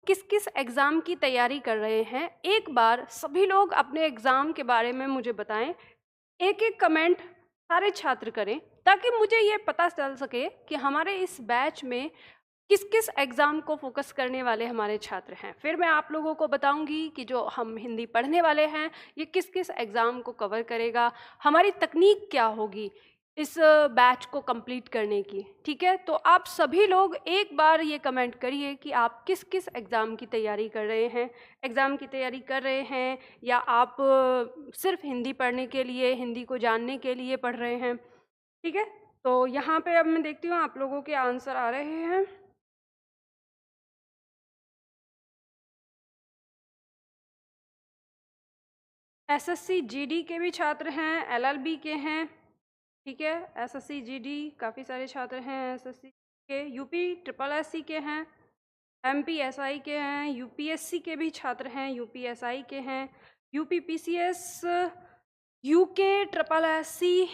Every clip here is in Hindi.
किस किस एग्ज़ाम की तैयारी कर रहे हैं, एक बार सभी लोग अपने एग्ज़ाम के बारे में मुझे बताएं। एक एक कमेंट सारे छात्र करें ताकि मुझे ये पता चल सके कि हमारे इस बैच में किस किस एग्ज़ाम को फोकस करने वाले हमारे छात्र हैं। फिर मैं आप लोगों को बताऊंगी कि जो हम हिंदी पढ़ने वाले हैं ये किस किस एग्ज़ाम को कवर करेगा, हमारी तकनीक क्या होगी इस बैच को कंप्लीट करने की। ठीक है, तो आप सभी लोग एक बार ये कमेंट करिए कि आप किस किस एग्ज़ाम की तैयारी कर रहे हैं, एग्ज़ाम की तैयारी कर रहे हैं या आप सिर्फ हिंदी पढ़ने के लिए, हिंदी को जानने के लिए पढ़ रहे हैं। ठीक है, तो यहाँ पे अब मैं देखती हूँ आप लोगों के आंसर आ रहे हैं। एसएससी जीडी के भी छात्र हैं, एलएलबी के हैं। ठीक है, एसएससी जीडी काफ़ी सारे छात्र हैं, एसएससी के, यूपी ट्रिपल एससी के हैं, एमपीएसआई के हैं, यूपीएससी के भी छात्र हैं, यूपीएसआई के हैं, UP PCS, UK triple SC,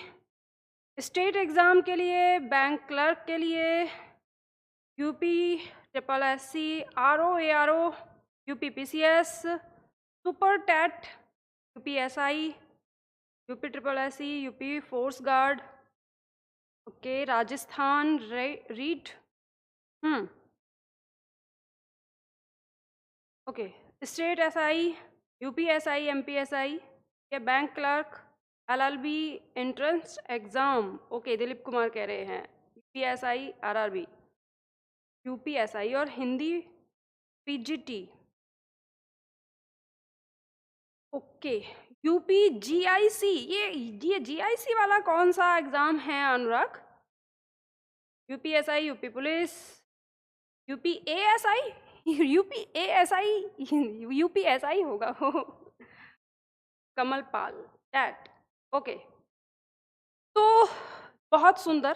state exam के लिए, बैंक क्लर्क के लिए, UP triple SC, RO ARO, UP PCS, super TET, UPSI, UP triple SC, UP force guard, okay, Rajasthan REET, okay, state SI, UP SI, MP SI, या bank clerk, LLB entrance exam, okay, Dilip Kumar कह रहे हैं, यूपीएसआई, आरआरबी, यूपीएसआई और Hindi PGT, okay, UP GIC. ये जीआईसी वाला कौन सा एग्ज़ाम है Anurag? UPSI, UP police, UP ASI, UP ASI, UPSI होगा वो, कमल पाल डैट, ओके। तो बहुत सुंदर,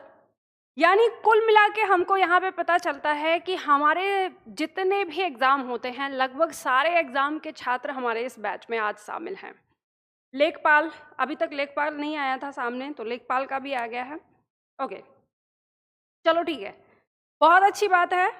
यानी कुल मिला के हमको यहाँ पे पता चलता है कि हमारे जितने भी एग्ज़ाम होते हैं लगभग सारे एग्ज़ाम के छात्र हमारे इस बैच में आज शामिल हैं। लेखपाल, अभी तक लेखपाल नहीं आया था सामने, तो लेखपाल का भी आ गया है। ओके, चलो ठीक है, बहुत अच्छी बात है।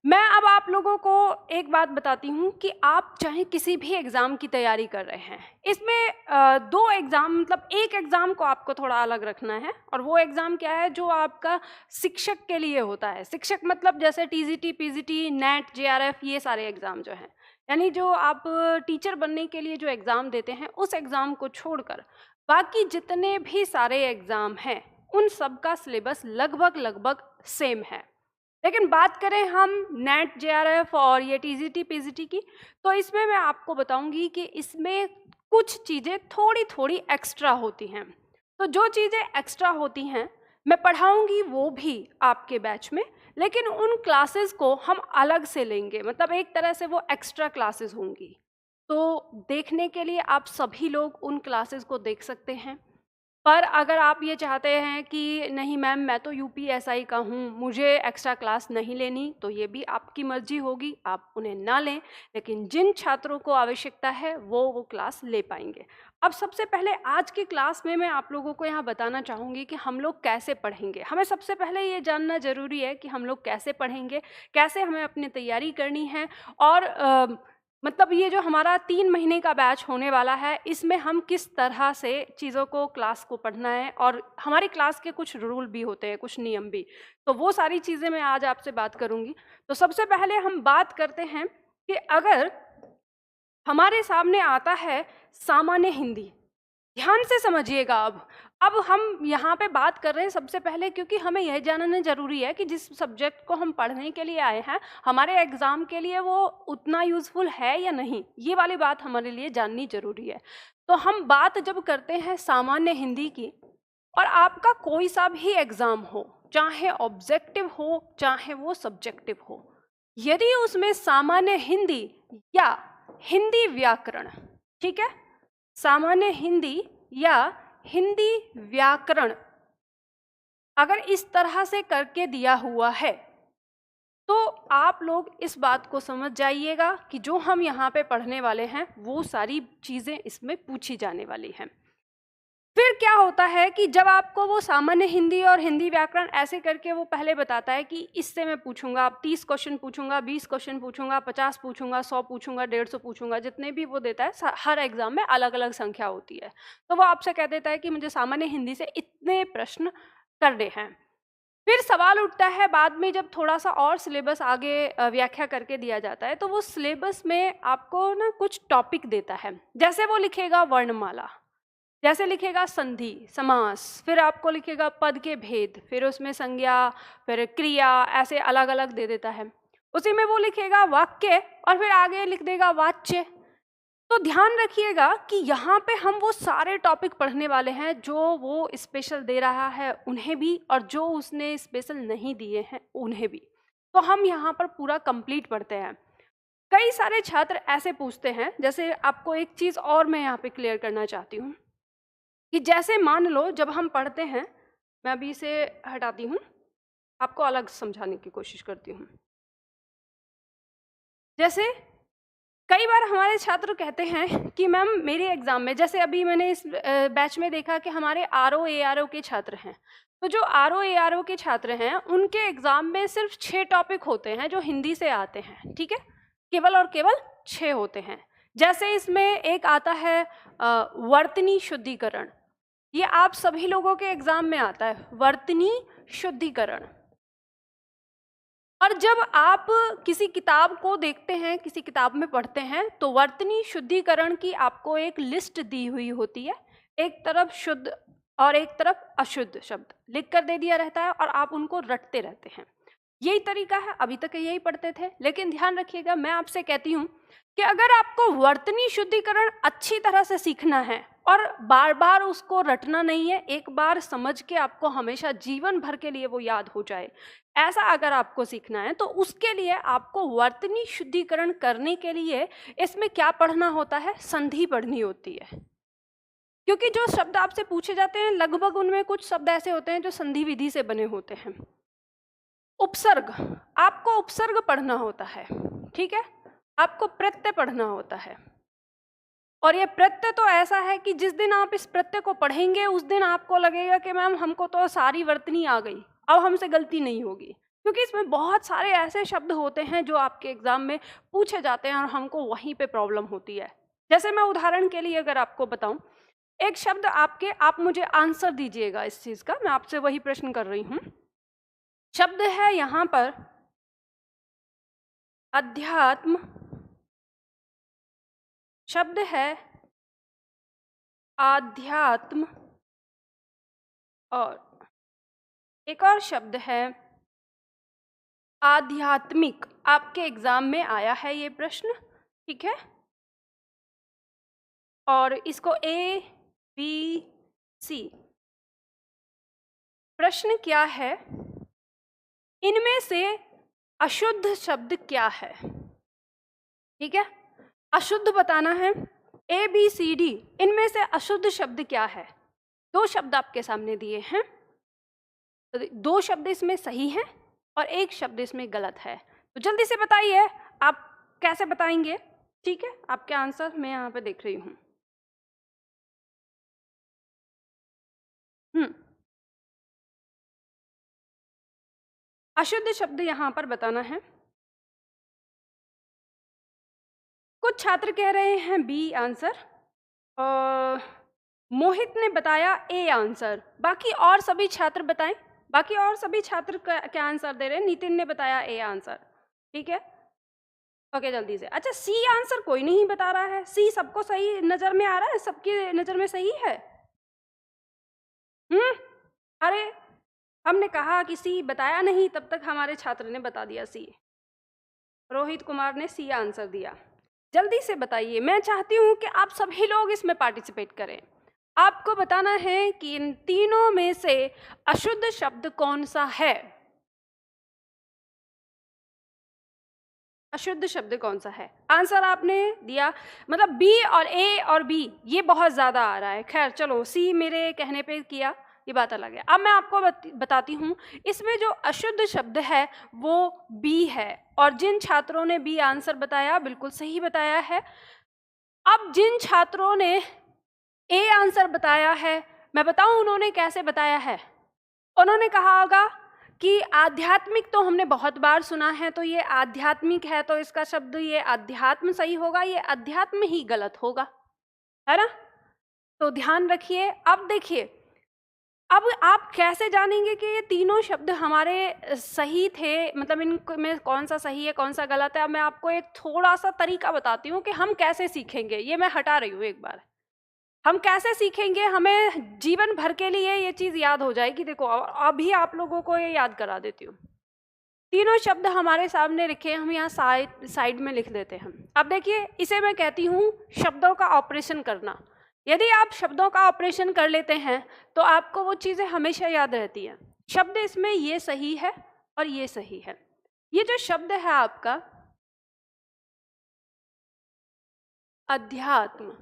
मैं अब आप लोगों को एक बात बताती हूँ कि आप चाहे किसी भी एग्ज़ाम की तैयारी कर रहे हैं, इसमें दो एग्ज़ाम, मतलब एक एग्ज़ाम को आपको थोड़ा अलग रखना है, और वो एग्ज़ाम क्या है जो आपका शिक्षक के लिए होता है। शिक्षक मतलब जैसे टीजीटी, पीजीटी, नेट, जेआरएफ, ये सारे एग्ज़ाम जो हैं, यानी जो आप टीचर बनने के लिए जो एग्ज़ाम देते हैं उस एग्ज़ाम को छोड़कर बाकी जितने भी सारे एग्ज़ाम हैं उन सब का सिलेबस लगभग लगभग सेम है। लेकिन बात करें हम नेट, जेआरएफ और ये टीजीटी, पीजीटी की, तो इसमें मैं आपको बताऊंगी कि इसमें कुछ चीज़ें थोड़ी थोड़ी एक्स्ट्रा होती हैं। तो जो चीज़ें एक्स्ट्रा होती हैं मैं पढ़ाऊंगी वो भी आपके बैच में, लेकिन उन क्लासेस को हम अलग से लेंगे, मतलब एक तरह से वो एक्स्ट्रा क्लासेस होंगी। तो देखने के लिए आप सभी लोग उन क्लासेस को देख सकते हैं। पर अगर आप ये चाहते हैं कि नहीं मैम मैं तो यूपीएसआई का हूँ, मुझे एक्स्ट्रा क्लास नहीं लेनी, तो ये भी आपकी मर्जी होगी, आप उन्हें ना लें। लेकिन जिन छात्रों को आवश्यकता है वो क्लास ले पाएंगे। अब सबसे पहले आज की क्लास में मैं आप लोगों को यहाँ बताना चाहूँगी कि हम लोग कैसे पढ़ेंगे। हमें सबसे पहले ये जानना ज़रूरी है कि हम लोग कैसे पढ़ेंगे, कैसे हमें अपनी तैयारी करनी है, और मतलब ये जो हमारा 3 महीने का बैच होने वाला है इसमें हम किस तरह से चीज़ों को, क्लास को पढ़ना है, और हमारी क्लास के कुछ रूल भी होते हैं, कुछ नियम भी, तो वो सारी चीज़ें मैं आज आपसे बात करूँगी। तो सबसे पहले हम बात करते हैं कि अगर हमारे सामने आता है सामान्य हिंदी, ध्यान से समझिएगा। अब हम यहाँ पे बात कर रहे हैं सबसे पहले, क्योंकि हमें यह जानना ज़रूरी है कि जिस सब्जेक्ट को हम पढ़ने के लिए आए हैं हमारे एग्ज़ाम के लिए वो उतना यूज़फुल है या नहीं, ये वाली बात हमारे लिए जाननी ज़रूरी है। तो हम बात जब करते हैं सामान्य हिंदी की, और आपका कोई सा भी एग्ज़ाम हो, चाहे ऑब्जेक्टिव हो चाहे वो सब्जेक्टिव हो, यदि उसमें सामान्य हिंदी या हिंदी व्याकरण, ठीक है, सामान्य हिंदी या हिंदी व्याकरण अगर इस तरह से करके दिया हुआ है तो आप लोग इस बात को समझ जाइएगा कि जो हम यहाँ पे पढ़ने वाले हैं वो सारी चीज़ें इसमें पूछी जाने वाली हैं। फिर क्या होता है कि जब आपको वो सामान्य हिंदी और हिंदी व्याकरण ऐसे करके वो पहले बताता है कि इससे मैं पूछूंगा, 30 क्वेश्चन पूछूंगा, 20 क्वेश्चन पूछूंगा, 50 पूछूंगा, 100 पूछूंगा, 150 पूछूंगा, जितने भी वो देता है, हर एग्जाम में अलग अलग संख्या होती है। तो वो आपसे कह देता है कि मुझे सामान्य हिंदी से इतने प्रश्न करने हैं। फिर सवाल उठता है बाद में, जब थोड़ा सा और सिलेबस आगे व्याख्या करके दिया जाता है, तो वो सिलेबस में आपको ना कुछ टॉपिक देता है। जैसे वो लिखेगा वर्णमाला, जैसे लिखेगा संधि, समास, फिर आपको लिखेगा पद के भेद, फिर उसमें संज्ञा, फिर क्रिया, ऐसे अलग अलग दे देता है। उसी में वो लिखेगा वाक्य और फिर आगे लिख देगा वाच्य। तो ध्यान रखिएगा कि यहाँ पे हम वो सारे टॉपिक पढ़ने वाले हैं जो वो स्पेशल दे रहा है उन्हें भी, और जो उसने स्पेशल नहीं दिए हैं उन्हें भी। तो हम यहाँ पर पूरा कंप्लीट पढ़ते हैं। कई सारे छात्र ऐसे पूछते हैं, जैसे आपको एक चीज़ और मैं यहाँ पे क्लियर करना चाहती हूँ कि जैसे मान लो जब हम पढ़ते हैं, मैं अभी इसे हटाती हूँ, आपको अलग समझाने की कोशिश करती हूँ। जैसे कई बार हमारे छात्र कहते हैं कि मैम मेरे एग्ज़ाम में, जैसे अभी मैंने इस बैच में देखा कि हमारे आरओ एआरओ के छात्र हैं, तो जो आरओ एआरओ के छात्र हैं उनके एग्ज़ाम में सिर्फ 6 टॉपिक होते हैं जो हिंदी से आते हैं, ठीक है, केवल और केवल 6 होते हैं। जैसे इसमें एक आता है वर्तनी शुद्धिकरण, ये आप सभी लोगों के एग्जाम में आता है, वर्तनी शुद्धिकरण। और जब आप किसी किताब को देखते हैं, किसी किताब में पढ़ते हैं, तो वर्तनी शुद्धिकरण की आपको एक लिस्ट दी हुई होती है, एक तरफ शुद्ध और एक तरफ अशुद्ध शब्द लिख कर दे दिया रहता है और आप उनको रटते रहते हैं। यही तरीका है, अभी तक यही पढ़ते थे। लेकिन ध्यान रखिएगा, मैं आपसे कहती हूँ कि अगर आपको वर्तनी शुद्धिकरण अच्छी तरह से सीखना है और बार बार उसको रटना नहीं है, एक बार समझ के आपको हमेशा जीवन भर के लिए वो याद हो जाए, ऐसा अगर आपको सीखना है, तो उसके लिए आपको वर्तनी शुद्धिकरण करने के लिए इसमें क्या पढ़ना होता है, संधि पढ़नी होती है। क्योंकि जो शब्द आपसे पूछे जाते हैं लगभग उनमें कुछ शब्द ऐसे होते हैं जो संधि विधि से बने होते हैं। उपसर्ग, आपको उपसर्ग पढ़ना होता है, ठीक है, आपको प्रत्यय पढ़ना होता है। और ये प्रत्यय तो ऐसा है कि जिस दिन आप इस प्रत्यय को पढ़ेंगे उस दिन आपको लगेगा कि मैम हमको तो सारी वर्तनी आ गई, अब हमसे गलती नहीं होगी। क्योंकि इसमें बहुत सारे ऐसे शब्द होते हैं जो आपके एग्जाम में पूछे जाते हैं और हमको वहीं पे प्रॉब्लम होती है। जैसे मैं उदाहरण के लिए अगर आपको बताऊं, एक शब्द आप मुझे आंसर दीजिएगा इस चीज का, मैं आपसे वही प्रश्न कर रही हूं। शब्द है यहाँ पर अध्यात्म, शब्द है आध्यात्म, और एक और शब्द है आध्यात्मिक। आपके एग्जाम में आया है ये प्रश्न, ठीक है, और इसको ए बी सी। प्रश्न क्या है, इनमें से अशुद्ध शब्द क्या है, ठीक है, अशुद्ध बताना है। ए बी सी डी, इनमें से अशुद्ध शब्द क्या है। 2 शब्द आपके सामने दिए हैं, 2 शब्द इसमें सही हैं और 1 शब्द इसमें गलत है। तो जल्दी से बताइए आप कैसे बताएंगे, ठीक है, आपके आंसर मैं यहाँ पे देख रही हूँ। अशुद्ध शब्द यहाँ पर बताना है। कुछ छात्र कह रहे हैं बी आंसर, मोहित ने बताया ए आंसर, बाकी और सभी छात्र बताएं, बाकी और सभी छात्र क्या आंसर दे रहे हैं। नितिन ने बताया ए आंसर, ठीक है, ओके, जल्दी से। अच्छा, सी आंसर कोई नहीं बता रहा है, सी सबको सही नजर में आ रहा है, सबकी नजर में सही है। अरे हमने कहा कि सी बताया नहीं, तब तक हमारे छात्र ने बता दिया सी। रोहित कुमार ने सी आंसर दिया। जल्दी से बताइए, मैं चाहती हूँ कि आप सभी लोग इसमें पार्टिसिपेट करें। आपको बताना है कि इन तीनों में से अशुद्ध शब्द कौन सा है, अशुद्ध शब्द कौन सा है। आंसर आपने दिया, मतलब बी और ए और बी ये बहुत ज़्यादा आ रहा है। खैर चलो, सी मेरे कहने पे किया, ये बात अलग है। अब मैं आपको बताती हूँ, इसमें जो अशुद्ध शब्द है वो बी है, और जिन छात्रों ने बी आंसर बताया बिल्कुल सही बताया है। अब जिन छात्रों ने ए आंसर बताया है मैं बताऊं उन्होंने कैसे बताया है? उन्होंने कहा होगा कि आध्यात्मिक तो हमने बहुत बार सुना है, तो ये आध्यात्मिक है तो इसका शब्द ये अध्यात्म सही होगा, ये अध्यात्म ही गलत होगा, है ना? तो ध्यान रखिए। अब देखिए, अब आप कैसे जानेंगे कि ये तीनों शब्द हमारे सही थे, मतलब इनमें कौन सा सही है कौन सा गलत है? अब मैं आपको एक थोड़ा सा तरीका बताती हूँ कि हम कैसे सीखेंगे। ये मैं हटा रही हूँ एक बार। हम कैसे सीखेंगे, हमें जीवन भर के लिए ये चीज़ याद हो जाएगी। देखो अभी आप लोगों को ये याद करा देती हूँ। तीनों शब्द हमारे सामने लिखे, हम यहाँ साइड में लिख देते हैं। अब देखिए, इसे मैं कहती हूँ शब्दों का ऑपरेशन करना। यदि आप शब्दों का ऑपरेशन कर लेते हैं तो आपको वो चीज़ें हमेशा याद रहती हैं। शब्द इसमें ये सही है और ये सही है। ये जो शब्द है आपका अध्यात्म,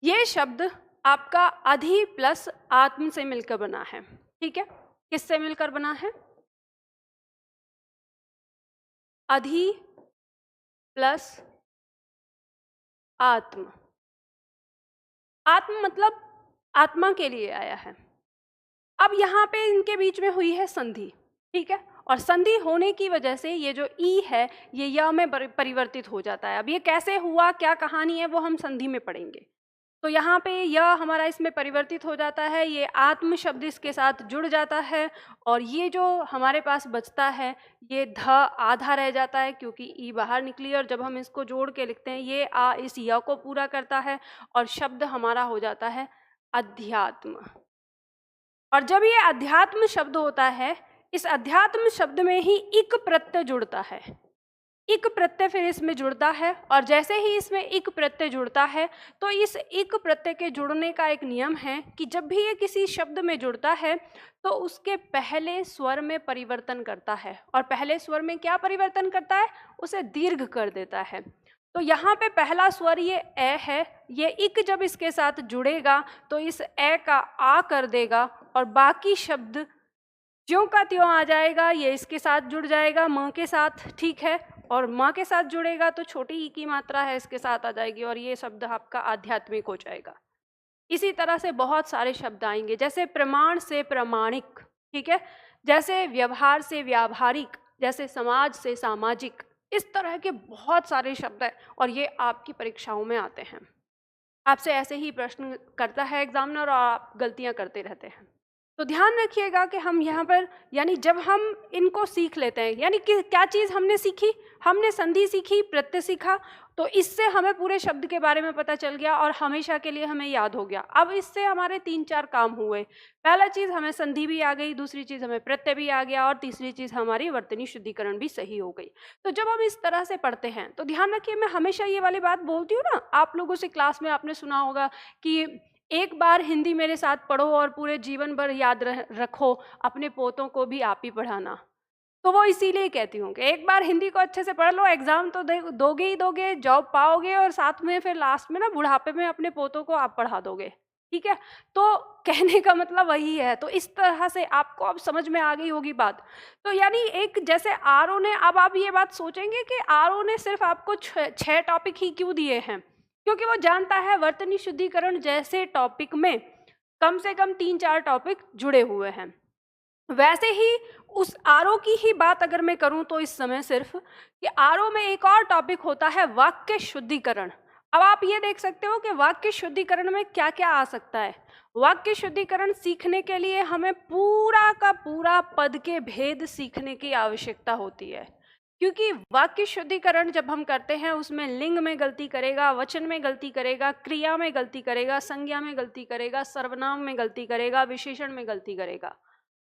ये शब्द आपका अधि प्लस आत्म से मिलकर बना है। ठीक है, किससे मिलकर बना है? अधि प्लस आत्म। आत्म मतलब आत्मा के लिए आया है। अब यहाँ पे इनके बीच में हुई है संधि, ठीक है, और संधि होने की वजह से ये जो ई है ये य में परिवर्तित हो जाता है। अब ये कैसे हुआ, क्या कहानी है, वो हम संधि में पढ़ेंगे। तो यहाँ पे यह हमारा इसमें परिवर्तित हो जाता है, ये आत्म शब्द इसके साथ जुड़ जाता है, और ये जो हमारे पास बचता है ये ध आधा रह जाता है क्योंकि ई बाहर निकली, और जब हम इसको जोड़ के लिखते हैं ये आ इस य को पूरा करता है और शब्द हमारा हो जाता है अध्यात्म। और जब ये अध्यात्म शब्द होता है, इस अध्यात्म शब्द में ही इक प्रत्यय जुड़ता है। इक प्रत्यय फिर इसमें जुड़ता है, और जैसे ही इसमें इक प्रत्यय जुड़ता है तो इस इक प्रत्यय के जुड़ने का एक नियम है कि जब भी ये किसी शब्द में जुड़ता है तो उसके पहले स्वर में परिवर्तन करता है। और पहले स्वर में क्या परिवर्तन करता है? उसे दीर्घ कर देता है। तो यहाँ पे पहला स्वर ये ए है, ये इक जब इसके साथ जुड़ेगा तो इस ए का आ कर देगा, और बाकी शब्द ज्यों का त्यों आ जाएगा। ये इसके साथ जुड़ जाएगा म के साथ, ठीक है, और माँ के साथ जुड़ेगा तो छोटी ई की मात्रा है इसके साथ आ जाएगी, और ये शब्द आपका आध्यात्मिक हो जाएगा। इसी तरह से बहुत सारे शब्द आएंगे, जैसे प्रमाण से प्रमाणिक, ठीक है, जैसे व्यवहार से व्यावहारिक, जैसे समाज से सामाजिक। इस तरह के बहुत सारे शब्द हैं और ये आपकी परीक्षाओं में आते हैं। आपसे ऐसे ही प्रश्न करता है एग्जामिनर और आप गलतियां करते रहते हैं। तो ध्यान रखिएगा कि हम यहाँ पर, यानी जब हम इनको सीख लेते हैं, यानी कि क्या चीज़ हमने सीखी, हमने संधि सीखी, प्रत्यय सीखा, तो इससे हमें पूरे शब्द के बारे में पता चल गया और हमेशा के लिए हमें याद हो गया। अब इससे हमारे 3-4 काम हुए। पहला चीज़ हमें संधि भी आ गई, दूसरी चीज़ हमें प्रत्यय भी आ गया, और तीसरी चीज़ हमारी वर्तनी शुद्धिकरण भी सही हो गई। तो जब हम इस तरह से पढ़ते हैं तो ध्यान रखिए, मैं हमेशा ये वाली बात बोलती हूँ ना, आप लोगों से क्लास में आपने सुना होगा कि एक बार हिंदी मेरे साथ पढ़ो और पूरे जीवन भर याद रखो, अपने पोतों को भी आप ही पढ़ाना। तो वो इसीलिए कहती हूँ कि एक बार हिंदी को अच्छे से पढ़ लो, एग्जाम तो दोगे ही दोगे, जॉब पाओगे, और साथ में फिर लास्ट में ना बुढ़ापे में अपने पोतों को आप पढ़ा दोगे, ठीक है। तो कहने का मतलब वही है। तो इस तरह से आपको अब समझ में आ गई होगी बात। तो यानी एक जैसे आरओ ने, अब आप ये बात सोचेंगे कि आरओ ने सिर्फ आपको 6 टॉपिक ही क्यों दिए हैं, क्योंकि वो जानता है वर्तनी शुद्धिकरण जैसे टॉपिक में कम से कम 3-4 टॉपिक जुड़े हुए हैं। वैसे ही उस आरओ की ही बात अगर मैं करूं तो इस समय सिर्फ कि आरओ में एक और टॉपिक होता है वाक्य शुद्धिकरण। अब आप ये देख सकते हो कि वाक्य शुद्धिकरण में क्या क्या आ सकता है। वाक्य शुद्धिकरण सीखने के लिए हमें पूरा का पूरा पद के भेद सीखने की आवश्यकता होती है, क्योंकि वाक्य शुद्धिकरण जब हम करते हैं उसमें लिंग में गलती करेगा, वचन में गलती करेगा, क्रिया में गलती करेगा, संज्ञा में गलती करेगा, सर्वनाम में गलती करेगा, विशेषण में गलती करेगा,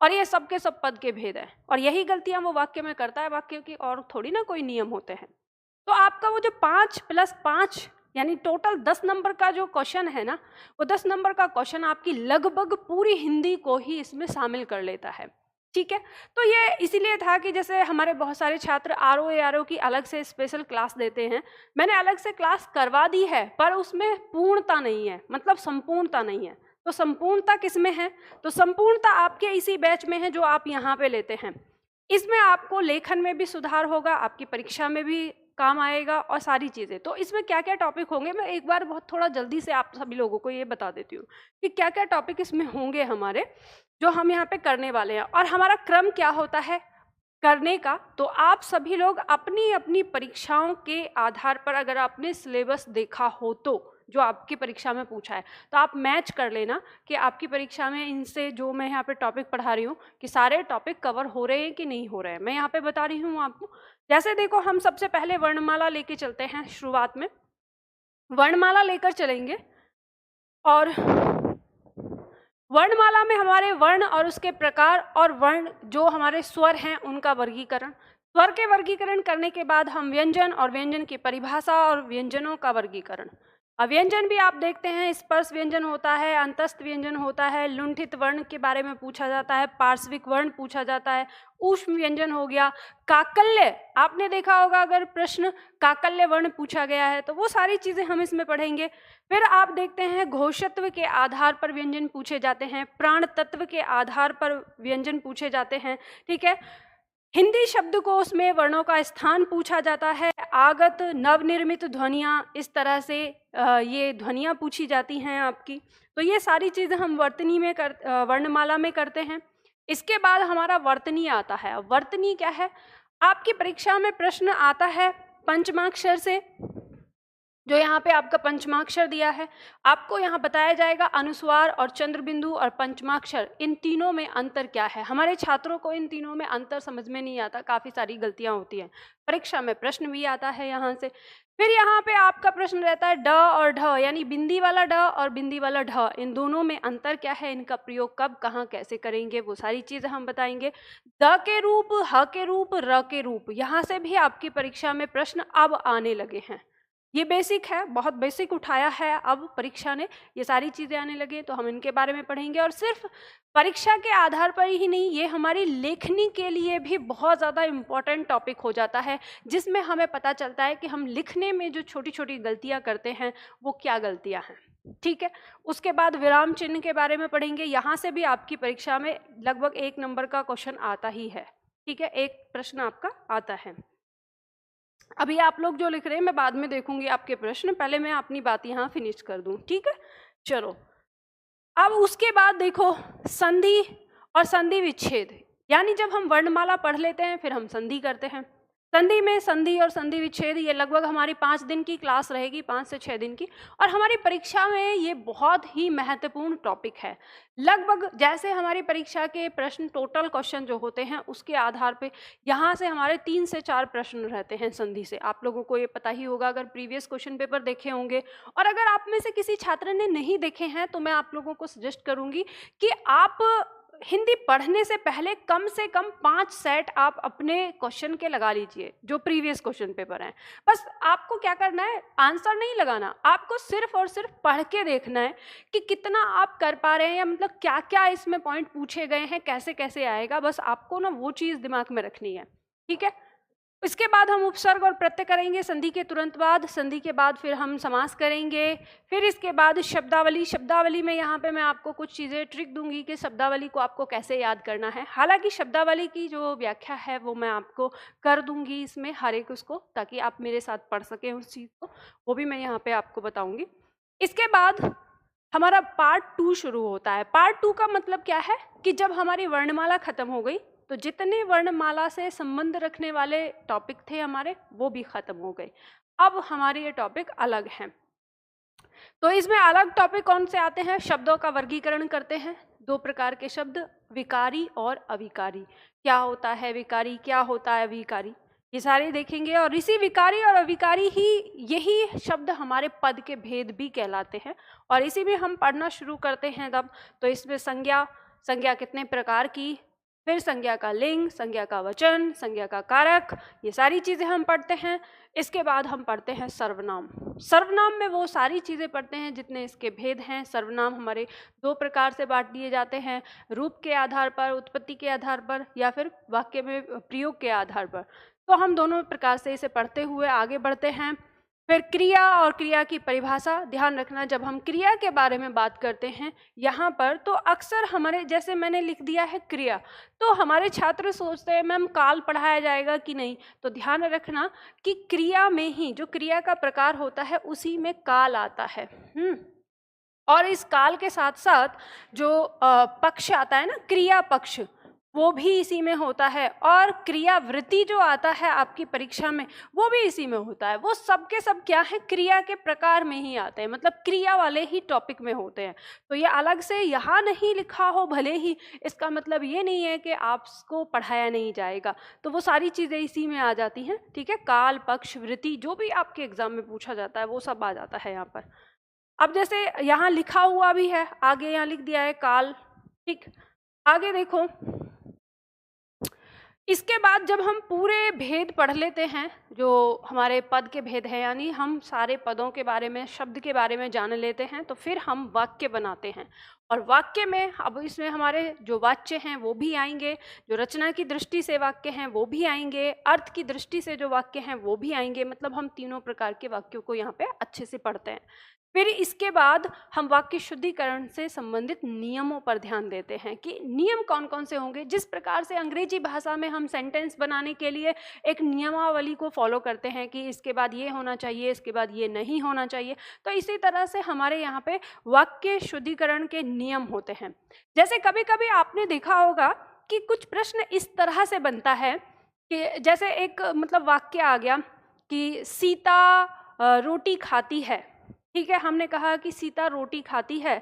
और ये सब के सब पद के भेद है। और यही गलतियां वो वाक्य में करता है, वाक्य की और थोड़ी ना कोई नियम होते हैं। तो आपका वो जो 5+5 यानी टोटल 10 नंबर का जो क्वेश्चन है ना, वो 10 नंबर का क्वेश्चन आपकी लगभग पूरी हिंदी को ही इसमें शामिल कर लेता है, ठीक है। तो ये इसीलिए था कि जैसे हमारे बहुत सारे छात्र आरओ की अलग से स्पेशल क्लास देते हैं, मैंने अलग से क्लास करवा दी है, पर उसमें पूर्णता नहीं है, मतलब संपूर्णता नहीं है। तो संपूर्णता किस में है? तो संपूर्णता आपके इसी बैच में है जो आप यहाँ पे लेते हैं। इसमें आपको लेखन में भी सुधार होगा, आपकी परीक्षा में भी काम आएगा और सारी चीज़ें। तो इसमें क्या क्या टॉपिक होंगे, मैं एक बार बहुत थोड़ा जल्दी से आप सभी लोगों को ये बता देती हूँ कि क्या क्या टॉपिक इसमें होंगे हमारे, जो हम यहाँ पे करने वाले हैं। और हमारा क्रम क्या होता है करने का, तो आप सभी लोग अपनी अपनी परीक्षाओं के आधार पर, अगर आपने सिलेबस देखा हो तो जो आपकी परीक्षा में पूछा है, तो आप मैच कर लेना कि आपकी परीक्षा में इनसे जो मैं यहाँ पे टॉपिक पढ़ा रही हूँ कि सारे टॉपिक कवर हो रहे हैं कि नहीं हो रहे हैं। मैं यहाँ पे बता रही हूँ आपको। जैसे देखो, हम सबसे पहले वर्णमाला लेके चलते हैं। शुरुआत में वर्णमाला लेकर चलेंगे, और वर्णमाला में हमारे वर्ण और उसके प्रकार, और वर्ण जो हमारे स्वर हैं उनका वर्गीकरण। स्वर के वर्गीकरण करने के बाद हम व्यंजन और व्यंजन की परिभाषा और व्यंजनों का वर्गीकरण। अब व्यंजन भी आप देखते हैं, स्पर्श व्यंजन होता है, अंतस्थ व्यंजन होता है, लुंठित वर्ण के बारे में पूछा जाता है, पार्श्विक वर्ण पूछा जाता है, ऊष्म व्यंजन हो गया, काकल्य आपने देखा होगा अगर प्रश्न काकल्य वर्ण पूछा गया है तो वो सारी चीज़ें हम इसमें पढ़ेंगे। फिर आप देखते हैं घोषत्व के आधार पर व्यंजन पूछे जाते हैं, प्राण तत्व के आधार पर व्यंजन पूछे जाते हैं, ठीक है। हिंदी शब्दकोश में वर्णों का स्थान पूछा जाता है, आगत नवनिर्मित ध्वनियाँ, इस तरह से ये ध्वनियाँ पूछी जाती हैं आपकी। तो ये सारी चीज़ें हम वर्तनी में वर्णमाला में करते हैं। इसके बाद हमारा वर्तनी आता है। वर्तनी क्या है, आपकी परीक्षा में प्रश्न आता है पंचमाक्षर से, जो यहाँ पे आपका पंचमाक्षर दिया है। आपको यहाँ बताया जाएगा अनुस्वार और चंद्रबिंदु और पंचमाक्षर, इन तीनों में अंतर क्या है। हमारे छात्रों को इन तीनों में अंतर समझ में नहीं आता, काफ़ी सारी गलतियाँ होती हैं। परीक्षा में प्रश्न भी आता है यहाँ से। फिर यहाँ पे आपका प्रश्न रहता है ड और ढ, यानी बिंदी वाला ड और बिंदी वाला ढ, इन दोनों में अंतर क्या है, इनका प्रयोग कब कहाँ कैसे करेंगे, वो सारी चीज़ें हम बताएंगे। द के रूप, ह के रूप, र के रूप, यहाँ से भी आपकी परीक्षा में प्रश्न अब आने लगे हैं। ये बेसिक है, बहुत बेसिक उठाया है अब परीक्षा ने, ये सारी चीज़ें आने लगे तो हम इनके बारे में पढ़ेंगे। और सिर्फ परीक्षा के आधार पर ही नहीं, ये हमारी लेखनी के लिए भी बहुत ज़्यादा इम्पॉर्टेंट टॉपिक हो जाता है, जिसमें हमें पता चलता है कि हम लिखने में जो छोटी छोटी गलतियाँ करते हैं वो क्या गलतियाँ हैं, ठीक है। उसके बाद विराम चिन्ह के बारे में पढ़ेंगे। यहाँ से भी आपकी परीक्षा में लगभग 1 नंबर का क्वेश्चन आता ही है, ठीक है, एक प्रश्न आपका आता है। अभी आप लोग जो लिख रहे हैं मैं बाद में देखूंगी आपके प्रश्न, पहले मैं अपनी बात यहाँ फिनिश कर दूं, ठीक है। चलो, अब उसके बाद देखो संधि और संधि विच्छेद, यानी जब हम वर्णमाला पढ़ लेते हैं फिर हम संधि करते हैं। संधि में संधि और संधि विच्छेद, ये लगभग हमारी 5 दिन की क्लास रहेगी, 5 से 6 दिन की, और हमारी परीक्षा में ये बहुत ही महत्वपूर्ण टॉपिक है। लगभग जैसे हमारी परीक्षा के प्रश्न, टोटल क्वेश्चन जो होते हैं उसके आधार पे यहाँ से हमारे 3 से 4 प्रश्न रहते हैं संधि से। आप लोगों को ये पता ही होगा अगर प्रीवियस क्वेश्चन पेपर देखे होंगे, और अगर आप में से किसी छात्र ने नहीं देखे हैं तो मैं आप लोगों को सजेस्ट करूँगी कि आप हिंदी पढ़ने से पहले कम से कम 5 सेट आप अपने क्वेश्चन के लगा लीजिए, जो प्रीवियस क्वेश्चन पेपर हैं। बस आपको क्या करना है, आंसर नहीं लगाना, आपको सिर्फ और सिर्फ पढ़ के देखना है कि कितना आप कर पा रहे हैं, या मतलब क्या क्या इसमें पॉइंट पूछे गए हैं, कैसे कैसे आएगा, बस आपको ना वो चीज़ दिमाग में रखनी है, ठीक है। इसके बाद हम उपसर्ग और प्रत्यय करेंगे संधि के तुरंत बाद। संधि के बाद फिर हम समास करेंगे। फिर इसके बाद शब्दावली। शब्दावली में यहाँ पे मैं आपको कुछ चीज़ें ट्रिक दूंगी कि शब्दावली को आपको कैसे याद करना है। हालांकि शब्दावली की जो व्याख्या है वो मैं आपको कर दूंगी इसमें हर एक उसको, ताकि आप मेरे साथ पढ़ सकें उस चीज़ को, वो भी मैं यहाँ पे आपको बताऊँगी। इसके बाद हमारा पार्ट 2 शुरू होता है। पार्ट 2 का मतलब क्या है कि जब हमारी वर्णमाला खत्म हो गई तो जितने वर्णमाला से संबंध रखने वाले टॉपिक थे हमारे, वो भी खत्म हो गए। अब हमारे ये टॉपिक अलग हैं। तो इसमें अलग टॉपिक कौन से आते हैं, शब्दों का वर्गीकरण करते हैं। 2 प्रकार के शब्द, विकारी और अविकारी। क्या होता है विकारी, क्या होता है अविकारी, ये सारे देखेंगे। और इसी विकारी और अविकारी ही, यही शब्द हमारे पद के भेद भी कहलाते हैं, और इसी में हम पढ़ना शुरू करते हैं तब। तो इसमें संज्ञा, संज्ञा कितने प्रकार की, फिर संज्ञा का लिंग, संज्ञा का वचन, संज्ञा का कारक, ये सारी चीज़ें हम पढ़ते हैं। इसके बाद हम पढ़ते हैं सर्वनाम। सर्वनाम में वो सारी चीज़ें पढ़ते हैं जितने इसके भेद हैं। सर्वनाम हमारे 2 प्रकार से बांट दिए जाते हैं, रूप के आधार पर, उत्पत्ति के आधार पर, या फिर वाक्य में प्रयोग के आधार पर। तो हम दोनों प्रकार से इसे पढ़ते हुए आगे बढ़ते हैं। फिर क्रिया और क्रिया की परिभाषा, ध्यान रखना जब हम क्रिया के बारे में बात करते हैं यहाँ पर, तो अक्सर हमारे, जैसे मैंने लिख दिया है क्रिया, तो हमारे छात्र सोचते हैं मैम काल पढ़ाया जाएगा कि नहीं, तो ध्यान रखना कि क्रिया में ही जो क्रिया का प्रकार होता है उसी में काल आता है। और इस काल के साथ साथ जो पक्ष आता है ना, क्रिया पक्ष, वो भी इसी में होता है, और क्रियावृत्ति जो आता है आपकी परीक्षा में वो भी इसी में होता है। वो सब के सब क्या है, क्रिया के प्रकार में ही आते हैं, मतलब क्रिया वाले ही टॉपिक में होते हैं। तो ये अलग से यहाँ नहीं लिखा हो भले ही, इसका मतलब ये नहीं है कि आपको पढ़ाया नहीं जाएगा, तो वो सारी चीज़ें इसी में आ जाती हैं। ठीक है, काल, पक्ष, वृत्ति, जो भी आपके एग्जाम में पूछा जाता है वो सब आ जाता है यहाँ पर। अब जैसे यहाँ लिखा हुआ भी है, आगे यहाँ लिख दिया है काल। ठीक, आगे देखो, इसके बाद जब हम पूरे भेद पढ़ लेते हैं, जो हमारे पद के भेद हैं, यानी हम सारे पदों के बारे में, शब्द के बारे में जान लेते हैं, तो फिर हम वाक्य बनाते हैं। और वाक्य में अब इसमें हमारे जो वाच्य हैं वो भी आएंगे, जो रचना की दृष्टि से वाक्य हैं वो भी आएंगे, अर्थ की दृष्टि से जो वाक्य हैं वो भी आएंगे। मतलब हम तीनों प्रकार के वाक्यों को यहाँ पे अच्छे से पढ़ते हैं। फिर इसके बाद हम वाक्य शुद्धिकरण से संबंधित नियमों पर ध्यान देते हैं कि नियम कौन कौन से होंगे। जिस प्रकार से अंग्रेजी भाषा में हम सेंटेंस बनाने के लिए एक नियमावली को फॉलो करते हैं कि इसके बाद ये होना चाहिए, इसके बाद ये नहीं होना चाहिए, तो इसी तरह से हमारे यहाँ पे वाक्य शुद्धिकरण के नियम होते हैं। जैसे कभी कभी आपने देखा होगा कि कुछ प्रश्न इस तरह से बनता है कि जैसे एक मतलब वाक्य आ गया कि सीता रोटी खाती है। ठीक है, हमने कहा कि सीता रोटी खाती है,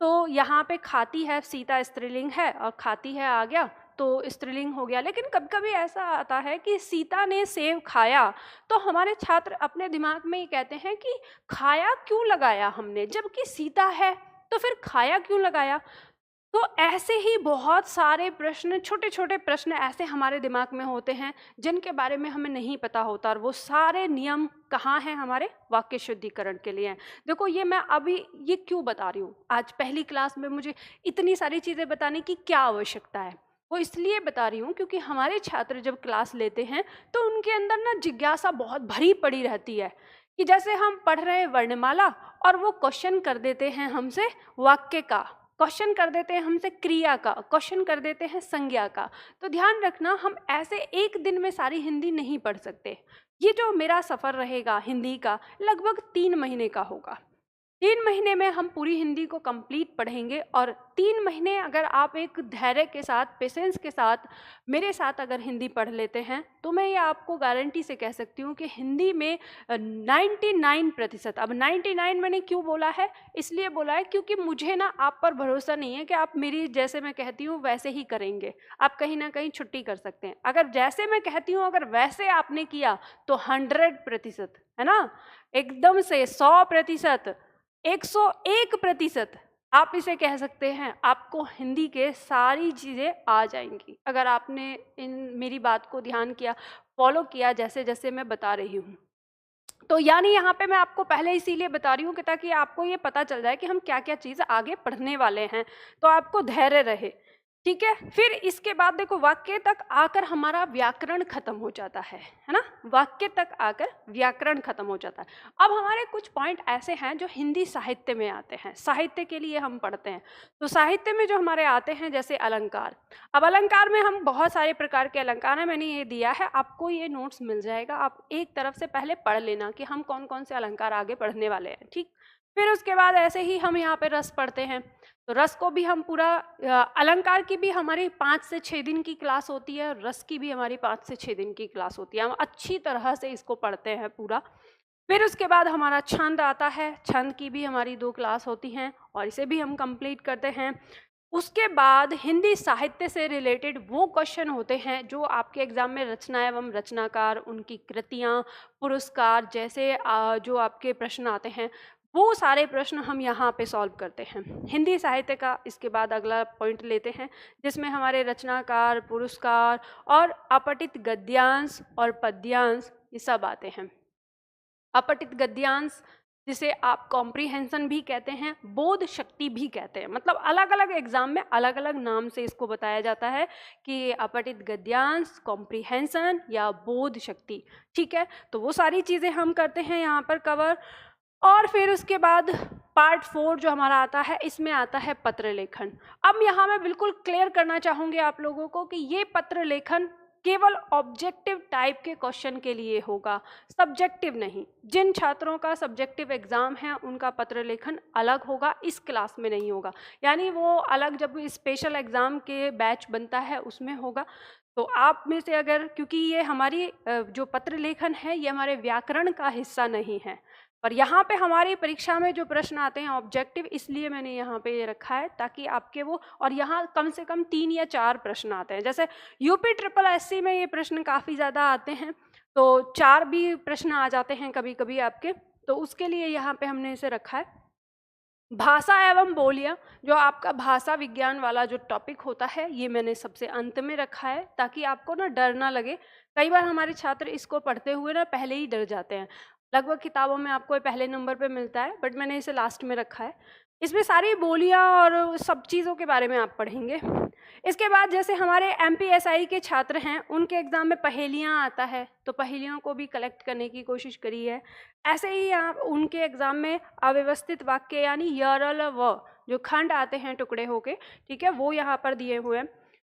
तो यहाँ पे खाती है, सीता स्त्रीलिंग है, और खाती है आ गया तो स्त्रीलिंग हो गया। लेकिन कभी कभी ऐसा आता है कि सीता ने सेब खाया, तो हमारे छात्र अपने दिमाग में ये कहते हैं कि खाया क्यों लगाया हमने, जबकि सीता है तो फिर खाया क्यों लगाया। तो ऐसे ही बहुत सारे प्रश्न, छोटे छोटे प्रश्न ऐसे हमारे दिमाग में होते हैं जिनके बारे में हमें नहीं पता होता, और वो सारे नियम कहाँ हैं, हमारे वाक्य शुद्धिकरण के लिए हैं। देखो ये मैं अभी ये क्यों बता रही हूँ, आज पहली क्लास में मुझे इतनी सारी चीज़ें बताने की क्या आवश्यकता है, वो इसलिए बता रही हूँ क्योंकि हमारे छात्र जब क्लास लेते हैं तो उनके अंदर ना जिज्ञासा बहुत भरी पड़ी रहती है कि जैसे हम पढ़ रहे हैं वर्णमाला और वो क्वेश्चन कर देते हैं हमसे वाक्य का, क्वेश्चन कर देते हैं हमसे क्रिया का, क्वेश्चन कर देते हैं संज्ञा का। तो ध्यान रखना, हम ऐसे एक दिन में सारी हिंदी नहीं पढ़ सकते। ये जो मेरा सफ़र रहेगा हिंदी का लगभग 3 महीने का होगा। 3 महीने में हम पूरी हिंदी को कंप्लीट पढ़ेंगे, और 3 महीने अगर आप एक धैर्य के साथ, पेशेंस के साथ मेरे साथ अगर हिंदी पढ़ लेते हैं, तो मैं ये आपको गारंटी से कह सकती हूँ कि हिंदी में 99%, अब 99 मैंने क्यों बोला है, इसलिए बोला है क्योंकि मुझे ना आप पर भरोसा नहीं है कि आप मेरी जैसे मैं कहती हूँ वैसे ही करेंगे। आप कहीं ना कहीं छुट्टी कर सकते हैं। अगर जैसे मैं कहती हूँ अगर वैसे आपने किया तो 100%, है ना, एकदम से 100%, 101% आप इसे कह सकते हैं, आपको हिंदी के सारी चीज़ें आ जाएंगी अगर आपने इन मेरी बात को ध्यान किया, फॉलो किया जैसे जैसे मैं बता रही हूँ। तो यानी यहाँ पे मैं आपको पहले इसीलिए बता रही हूँ कि ताकि आपको ये पता चल जाए कि हम क्या क्या चीज़ आगे पढ़ने वाले हैं, तो आपको धैर्य रहे। ठीक है, फिर इसके बाद देखो वाक्य तक आकर हमारा व्याकरण खत्म हो जाता है ना, वाक्य तक आकर व्याकरण खत्म हो जाता है। अब हमारे कुछ पॉइंट ऐसे हैं जो हिंदी साहित्य में आते हैं, साहित्य के लिए हम पढ़ते हैं। तो साहित्य में जो हमारे आते हैं जैसे अलंकार। अब अलंकार में हम बहुत सारे प्रकार के अलंकार हैं, मैंने ये दिया है, आपको ये नोट्स मिल जाएगा, आप एक तरफ से पहले पढ़ लेना कि हम कौन कौन से अलंकार आगे पढ़ने वाले हैं। ठीक, फिर उसके बाद ऐसे ही हम यहाँ पे रस पढ़ते हैं, तो रस को भी हम पूरा, अलंकार की भी हमारी 5 से 6 दिन की क्लास होती है, रस की भी हमारी 5 से 6 दिन की क्लास होती है, हम अच्छी तरह से इसको पढ़ते हैं पूरा। फिर उसके बाद हमारा छंद आता है, छंद की भी हमारी 2 क्लास होती हैं और इसे भी हम कंप्लीट करते हैं। उसके बाद हिंदी साहित्य से रिलेटेड वो क्वेश्चन होते हैं जो आपके एग्जाम में रचना एवं रचनाकार, उनकी कृतियाँ, पुरस्कार जैसे जो आपके प्रश्न आते हैं, वो सारे प्रश्न हम यहाँ पे सॉल्व करते हैं हिंदी साहित्य का। इसके बाद अगला पॉइंट लेते हैं जिसमें हमारे रचनाकार, पुरस्कार और अपठित गद्यांश और पद्यांश ये सब आते हैं। अपठित गद्यांश जिसे आप कॉम्प्रीहेंशन भी कहते हैं, बोध शक्ति भी कहते हैं। मतलब अलग अलग एग्जाम में अलग अलग नाम से इसको बताया जाता है कि अपठित गद्यांश, कॉम्प्रीहेंशन या बोध शक्ति। ठीक है, तो वो सारी चीज़ें हम करते हैं यहाँ पर कवर। और फिर उसके बाद पार्ट 4 जो हमारा आता है, इसमें आता है पत्र लेखन। अब यहाँ मैं बिल्कुल क्लियर करना चाहूँगी आप लोगों को कि ये पत्र लेखन केवल ऑब्जेक्टिव टाइप के क्वेश्चन के लिए होगा, सब्जेक्टिव नहीं। जिन छात्रों का सब्जेक्टिव एग्जाम है उनका पत्र लेखन अलग होगा, इस क्लास में नहीं होगा। यानी वो अलग जब स्पेशल एग्जाम के बैच बनता है उसमें होगा। तो आप में से अगर, क्योंकि ये हमारी जो पत्र लेखन है ये हमारे व्याकरण का हिस्सा नहीं है, पर यहाँ पे हमारी परीक्षा में जो प्रश्न आते हैं ऑब्जेक्टिव, इसलिए मैंने यहाँ पे ये रखा है ताकि आपके वो, और यहाँ कम से कम 3 या 4 प्रश्न आते हैं। जैसे यूपी SSS में ये प्रश्न काफ़ी ज़्यादा आते हैं, तो 4 भी प्रश्न आ जाते हैं कभी कभी आपके, तो उसके लिए यहाँ पे हमने इसे रखा है। भाषा एवं बोलियां, जो आपका भाषा विज्ञान वाला जो टॉपिक होता है, ये मैंने सबसे अंत में रखा है ताकि आपको ना डर ना लगे। कई बार हमारे छात्र इसको पढ़ते हुए ना पहले ही डर जाते हैं। लगभग किताबों में आपको पहले नंबर पे मिलता है, बट मैंने इसे लास्ट में रखा है। इसमें सारी बोलियां और सब चीज़ों के बारे में आप पढ़ेंगे। इसके बाद जैसे हमारे MPSI के छात्र हैं, उनके एग्ज़ाम में पहेलियां आता है, तो पहेलियों को भी कलेक्ट करने की कोशिश करी है। ऐसे ही आप उनके एग्ज़ाम में अव्यवस्थित वाक्य यानी यरल व जो खंड आते हैं टुकड़े होके, ठीक है, वो यहाँ पर दिए हुए हैं।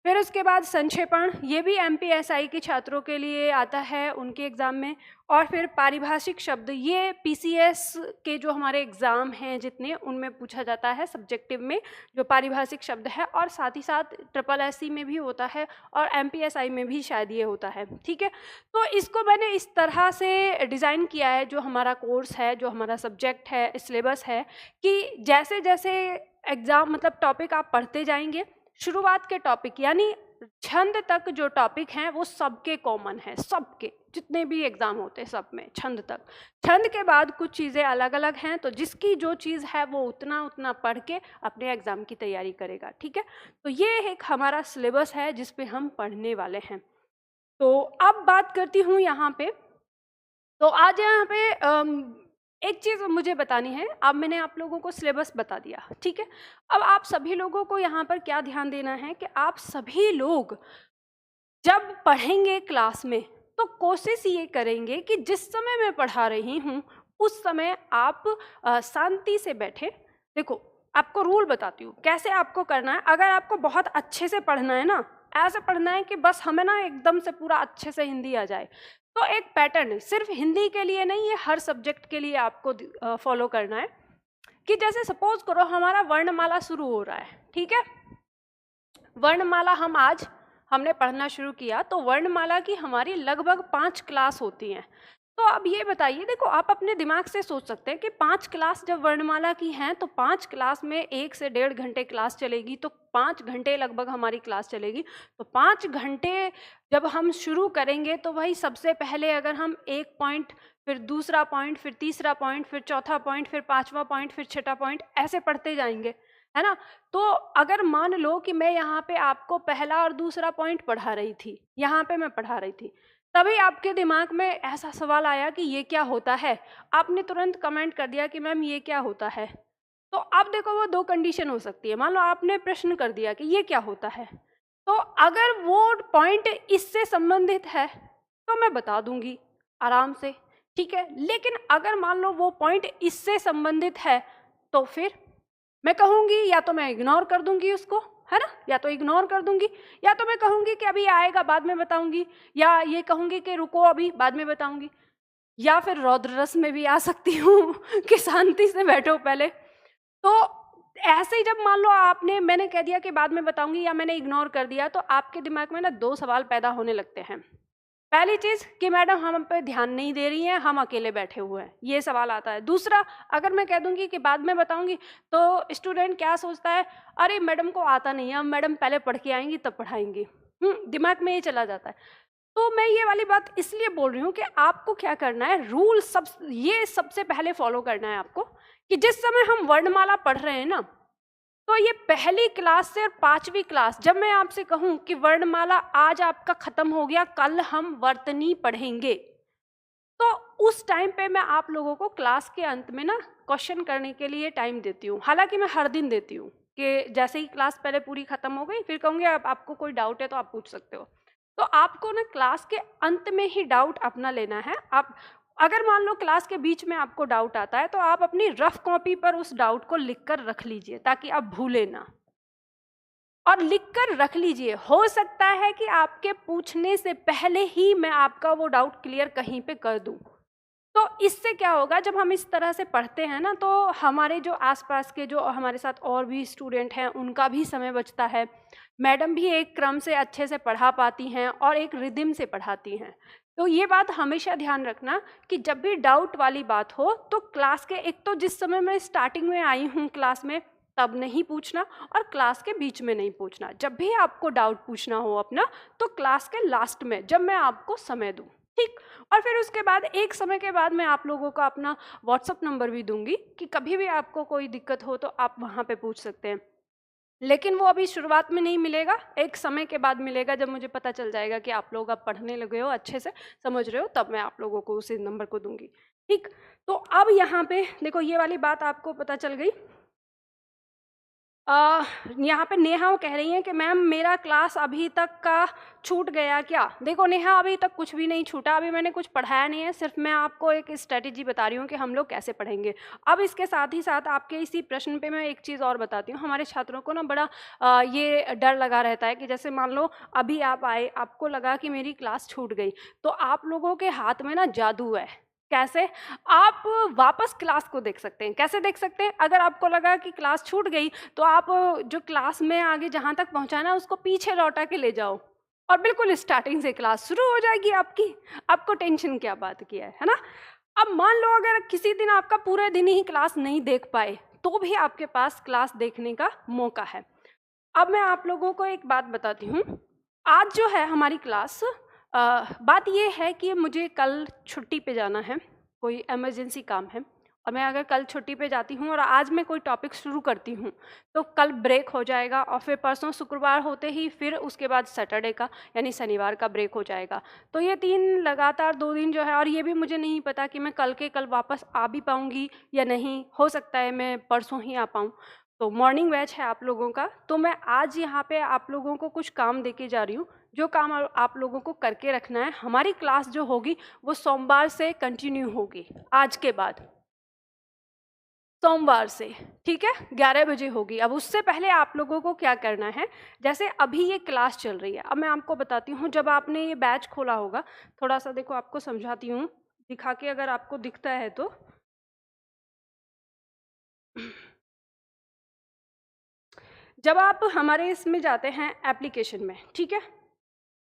फिर उसके बाद संक्षेपण, ये भी MPSI के छात्रों के लिए आता है उनके एग्ज़ाम में। और फिर पारिभाषिक शब्द, ये PCS के जो हमारे एग्ज़ाम हैं जितने, उनमें पूछा जाता है सब्जेक्टिव में जो पारिभाषिक शब्द है, और साथ ही साथ SSSC में भी होता है और MPSI में भी शायद ये होता है। ठीक है, तो इसको मैंने इस तरह से डिज़ाइन किया है, जो हमारा कोर्स है, जो हमारा सब्जेक्ट है, सिलेबस है, कि जैसे जैसे एग्ज़ाम मतलब टॉपिक आप पढ़ते जाएंगे, शुरुआत के टॉपिक यानी छंद तक जो टॉपिक हैं वो सबके कॉमन है, सबके जितने भी एग्ज़ाम होते हैं सब में छंद तक। छंद के बाद कुछ चीज़ें अलग अलग हैं, तो जिसकी जो चीज़ है वो उतना उतना पढ़ के अपने एग्ज़ाम की तैयारी करेगा। ठीक है, तो ये एक हमारा सिलेबस है जिस पे हम पढ़ने वाले हैं। तो अब बात करती हूँ यहाँ पे, तो आज यहाँ पे एक चीज़ मुझे बतानी है। अब मैंने आप लोगों को सिलेबस बता दिया, ठीक है। अब आप सभी लोगों को यहाँ पर क्या ध्यान देना है कि आप सभी लोग जब पढ़ेंगे क्लास में तो कोशिश ये करेंगे कि जिस समय मैं पढ़ा रही हूँ उस समय आप शांति से बैठे। देखो, आपको रूल बताती हूँ कैसे आपको करना है। अगर आपको बहुत अच्छे से पढ़ना है ना, ऐसे पढ़ना है कि बस हमें ना एकदम से पूरा अच्छे से हिंदी आ जाए, तो एक पैटर्न सिर्फ हिंदी के लिए नहीं, ये हर सब्जेक्ट के लिए आपको फॉलो करना है। कि जैसे सपोज करो हमारा वर्णमाला शुरू हो रहा है, ठीक है, वर्णमाला हमने पढ़ना शुरू किया, तो वर्णमाला की हमारी लगभग 5 क्लास होती हैं। तो अब ये बताइए, देखो आप अपने दिमाग से सोच सकते हैं कि 5 क्लास जब वर्णमाला की हैं तो 5 क्लास में 1 से 1.5 घंटे क्लास चलेगी, तो 5 घंटे लगभग हमारी क्लास चलेगी। तो 5 घंटे जब हम शुरू करेंगे तो भाई सबसे पहले अगर हम एक पॉइंट, फिर दूसरा पॉइंट, फिर तीसरा पॉइंट, फिर चौथा पॉइंट, फिर 5वां पॉइंट, फिर 6ठा पॉइंट, ऐसे पढ़ते जाएंगे, है ना। तो अगर मान लो कि मैं यहाँ पे आपको पहला और दूसरा पॉइंट पढ़ा रही थी, यहाँ पे मैं पढ़ा रही थी, तभी आपके दिमाग में ऐसा सवाल आया कि ये क्या होता है, आपने तुरंत कमेंट कर दिया कि मैम ये क्या होता है। तो अब देखो वो 2 कंडीशन हो सकती है। मान लो आपने प्रश्न कर दिया कि ये क्या होता है, तो अगर वो पॉइंट इससे संबंधित है तो मैं बता दूंगी आराम से, ठीक है। लेकिन अगर मान लो वो पॉइंट इससे संबंधित है तो फिर मैं कहूँगी या तो मैं इग्नोर कर दूंगी उसको, है ना, या तो इग्नोर कर दूंगी, या तो मैं कहूँगी कि अभी आएगा बाद में बताऊंगी, या ये कहूँगी कि रुको अभी बाद में बताऊंगी, या फिर रौद्र रस में भी आ सकती हूँ कि शांति से बैठो पहले। तो ऐसे ही जब मान लो मैंने कह दिया कि बाद में बताऊंगी या मैंने इग्नोर कर दिया, तो आपके दिमाग में ना 2 सवाल पैदा होने लगते हैं। पहली चीज़ कि मैडम हम पे ध्यान नहीं दे रही हैं, हम अकेले बैठे हुए हैं, ये सवाल आता है। दूसरा, अगर मैं कह दूंगी कि बाद में बताऊंगी तो स्टूडेंट क्या सोचता है, अरे मैडम को आता नहीं है, मैडम पहले पढ़ के आएंगी तब पढ़ाएंगी, दिमाग में ये चला जाता है। तो मैं ये वाली बात इसलिए बोल रही हूँ कि आपको क्या करना है, रूल ये सबसे पहले फॉलो करना है आपको कि जिस समय हम वर्णमाला पढ़ रहे हैं ना, तो ये पहली क्लास से और 5वीं क्लास, जब मैं आपसे कहूँ कि वर्णमाला आज आपका खत्म हो गया, कल हम वर्तनी पढ़ेंगे, तो उस टाइम पे मैं आप लोगों को क्लास के अंत में ना क्वेश्चन करने के लिए टाइम देती हूँ। हालांकि मैं हर दिन देती हूँ कि जैसे ही क्लास पहले पूरी खत्म हो गई फिर कहूँगी आपको कोई डाउट है तो आप पूछ सकते हो। तो आपको ना क्लास के अंत में ही डाउट अपना लेना है। आप अगर मान लो क्लास के बीच में आपको डाउट आता है तो आप अपनी रफ कॉपी पर उस डाउट को लिख कर रख लीजिए ताकि आप भूले ना, और लिख कर रख लीजिए। हो सकता है कि आपके पूछने से पहले ही मैं आपका वो डाउट क्लियर कहीं पे कर दूं। तो इससे क्या होगा, जब हम इस तरह से पढ़ते हैं ना तो हमारे जो आसपास के जो हमारे साथ और भी स्टूडेंट हैं उनका भी समय बचता है। मैडम भी एक क्रम से अच्छे से पढ़ा पाती हैं और एक रिदम से पढ़ाती हैं। तो ये बात हमेशा ध्यान रखना कि जब भी डाउट वाली बात हो तो क्लास के एक तो जिस समय मैं स्टार्टिंग में आई हूँ क्लास में तब नहीं पूछना, और क्लास के बीच में नहीं पूछना। जब भी आपको डाउट पूछना हो अपना तो क्लास के लास्ट में जब मैं आपको समय दूँ, ठीक। और फिर उसके बाद एक समय के बाद मैं आप लोगों को अपना व्हाट्सअप नंबर भी दूंगी कि कभी भी आपको कोई दिक्कत हो तो आप वहाँ पे पूछ सकते हैं। लेकिन वो अभी शुरुआत में नहीं मिलेगा, एक समय के बाद मिलेगा जब मुझे पता चल जाएगा कि आप लोग अब पढ़ने लगे हो, अच्छे से समझ रहे हो, तब मैं आप लोगों को उसी नंबर को दूंगी, ठीक। तो अब यहाँ पे देखो ये वाली बात आपको पता चल गई। यहाँ पे नेहा वो कह रही हैं कि मैम मेरा क्लास अभी तक का छूट गया क्या। देखो नेहा, अभी तक कुछ भी नहीं छूटा, अभी मैंने कुछ पढ़ाया नहीं है, सिर्फ मैं आपको एक स्ट्रेटेजी बता रही हूँ कि हम लोग कैसे पढ़ेंगे। अब इसके साथ ही साथ आपके इसी प्रश्न पे मैं एक चीज़ और बताती हूँ। हमारे छात्रों को ना बड़ा ये डर लगा रहता है कि जैसे मान लो अभी आप आए, आपको लगा कि मेरी क्लास छूट गई, तो आप लोगों के हाथ में ना जादू है। कैसे? आप वापस क्लास को देख सकते हैं। कैसे देख सकते हैं? अगर आपको लगा कि क्लास छूट गई तो आप जो क्लास में आगे जहाँ तक पहुँचाना उसको पीछे लौटा के ले जाओ और बिल्कुल स्टार्टिंग से क्लास शुरू हो जाएगी आपकी। आपको टेंशन क्या बात की है ना? अब मान लो अगर किसी दिन आपका पूरे दिन ही क्लास नहीं देख पाए तो भी आपके पास क्लास देखने का मौका है। अब मैं आप लोगों को एक बात बताती हूँ। आज जो है हमारी क्लास, बात ये है कि मुझे कल छुट्टी पे जाना है, कोई इमरजेंसी काम है, और मैं अगर कल छुट्टी पे जाती हूँ और आज मैं कोई टॉपिक शुरू करती हूँ तो कल ब्रेक हो जाएगा, और फिर परसों शुक्रवार होते ही फिर उसके बाद सैटरडे का यानी शनिवार का ब्रेक हो जाएगा। तो ये 3 लगातार 2 दिन जो है, और ये भी मुझे नहीं पता कि मैं कल के कल वापस आ भी पाऊँगी या नहीं, हो सकता है मैं परसों ही आ पाऊँ। तो मॉर्निंग बैच है आप लोगों का, तो मैं आज यहाँ पे आप लोगों को कुछ काम देके जा रही हूँ, जो काम आप लोगों को करके रखना है। हमारी क्लास जो होगी वो सोमवार से कंटिन्यू होगी, आज के बाद सोमवार से, ठीक है, 11 बजे होगी। अब उससे पहले आप लोगों को क्या करना है, जैसे अभी ये क्लास चल रही है, अब मैं आपको बताती हूँ। जब आपने ये बैच खोला होगा, थोड़ा सा देखो आपको समझाती हूँ, दिखा के अगर आपको दिखता है तो। जब आप हमारे इसमें जाते हैं एप्लीकेशन में, ठीक है,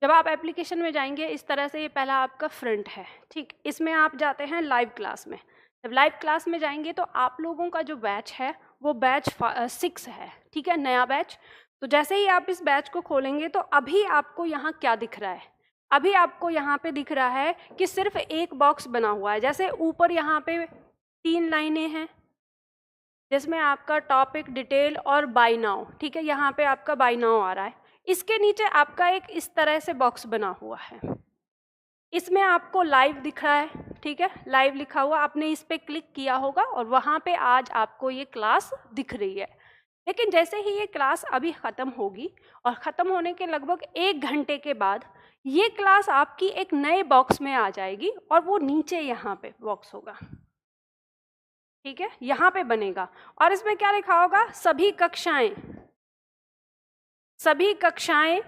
जब आप एप्लीकेशन में जाएंगे इस तरह से, ये पहला आपका फ्रंट है, ठीक। इसमें आप जाते हैं लाइव क्लास में। जब लाइव क्लास में जाएंगे तो आप लोगों का जो बैच है वो बैच 6 है, ठीक है, नया बैच। तो जैसे ही आप इस बैच को खोलेंगे तो अभी आपको यहाँ क्या दिख रहा है, अभी आपको यहाँ पे दिख रहा है कि सिर्फ एक बॉक्स बना हुआ है। जैसे ऊपर यहाँ पे 3 लाइनें हैं जिसमें आपका टॉपिक, डिटेल और बाय नाउ, ठीक है, यहाँ पे आपका बाय नाउ आ रहा है। इसके नीचे आपका एक इस तरह से बॉक्स बना हुआ है, इसमें आपको लाइव दिख रहा है, ठीक है, लाइव लिखा हुआ, आपने इस पे क्लिक किया होगा और वहाँ पे आज आपको ये क्लास दिख रही है। लेकिन जैसे ही ये क्लास अभी ख़त्म होगी और ख़त्म होने के लगभग 1 घंटे के बाद ये क्लास आपकी एक नए बॉक्स में आ जाएगी और वो नीचे यहाँ पे बॉक्स होगा, ठीक है, यहाँ पे बनेगा। और इसमें क्या लिखा होगा, सभी कक्षाएं, सभी कक्षाएं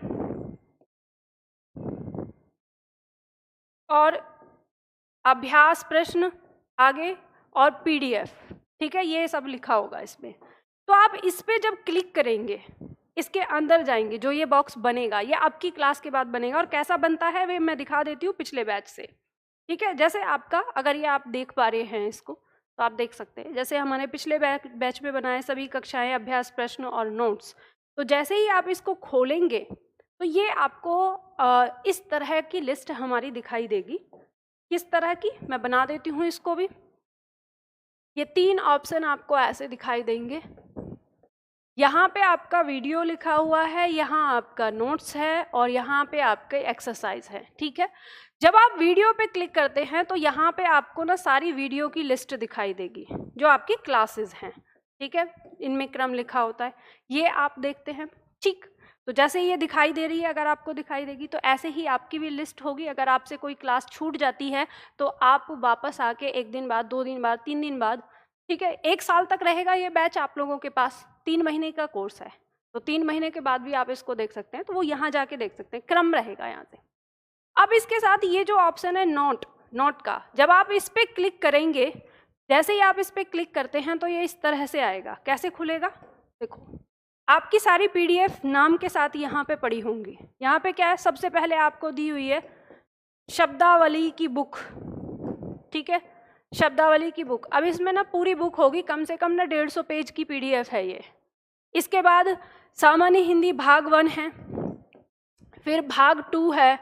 और अभ्यास प्रश्न आगे और पीडीएफ, ठीक है, ये सब लिखा होगा इसमें। तो आप इस पे जब क्लिक करेंगे, इसके अंदर जाएंगे, जो ये बॉक्स बनेगा ये आपकी क्लास के बाद बनेगा। और कैसा बनता है वे मैं दिखा देती हूँ पिछले बैच से, ठीक है। जैसे आपका, अगर ये आप देख पा रहे हैं इसको तो आप देख सकते हैं, जैसे हमारे पिछले बैच में बनाए सभी कक्षाएं, अभ्यास प्रश्न और नोट्स। तो जैसे ही आप इसको खोलेंगे तो ये आपको इस तरह की लिस्ट हमारी दिखाई देगी। किस तरह की, मैं बना देती हूँ इसको भी। ये 3 ऑप्शन आपको ऐसे दिखाई देंगे, यहाँ पे आपका वीडियो लिखा हुआ है, यहाँ आपका नोट्स है और यहाँ पे आपके एक्सरसाइज है, ठीक है। जब आप वीडियो पे क्लिक करते हैं तो यहाँ पे आपको ना सारी वीडियो की लिस्ट दिखाई देगी जो आपकी क्लासेस हैं, ठीक है। इनमें क्रम लिखा होता है, ये आप देखते हैं, ठीक। तो जैसे ये दिखाई दे रही है, अगर आपको दिखाई देगी तो ऐसे ही आपकी भी लिस्ट होगी। अगर आपसे कोई क्लास छूट जाती है तो आप वापस आके 1 दिन बाद, 2 दिन बाद, 3 दिन बाद, ठीक है, 1 साल तक रहेगा ये बैच आप लोगों के पास। 3 महीने का कोर्स है, तो 3 महीने के बाद भी आप इसको देख सकते हैं, तो वो यहाँ जाके देख सकते हैं, क्रम रहेगा यहाँ से। अब इसके साथ ये जो ऑप्शन है नोट का, जब आप इस पर क्लिक करेंगे, जैसे ही आप इस पर क्लिक करते हैं तो ये इस तरह से आएगा। कैसे खुलेगा, देखो, आपकी सारी पीडीएफ नाम के साथ यहाँ पे पड़ी होंगी। यहाँ पे क्या है, सबसे पहले आपको दी हुई है शब्दावली की बुक, ठीक है, शब्दावली की बुक। अब इसमें ना पूरी बुक होगी, कम से कम ना 150 पेज की पीडीएफ है ये। इसके बाद सामान्य हिंदी भाग 1 है, फिर भाग 2 है,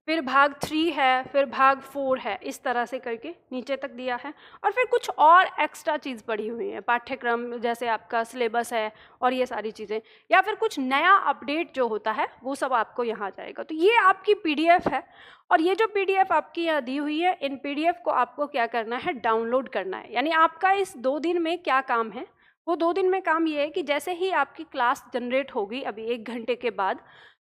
फिर भाग 3 है, फिर भाग 4 है, इस तरह से करके नीचे तक दिया है। और फिर कुछ और एक्स्ट्रा चीज़ पड़ी हुई है, पाठ्यक्रम जैसे आपका सिलेबस है और ये सारी चीज़ें, या फिर कुछ नया अपडेट जो होता है वो सब आपको यहाँ जाएगा। तो ये आपकी पीडीएफ है, और ये जो पीडीएफ आपकी यहाँ दी हुई है, इन पीडीएफ को आपको क्या करना है, डाउनलोड करना है। यानी आपका इस 2 दिन में क्या काम है, वो 2 दिन में काम ये है कि जैसे ही आपकी क्लास जनरेट होगी अभी 1 घंटे के बाद,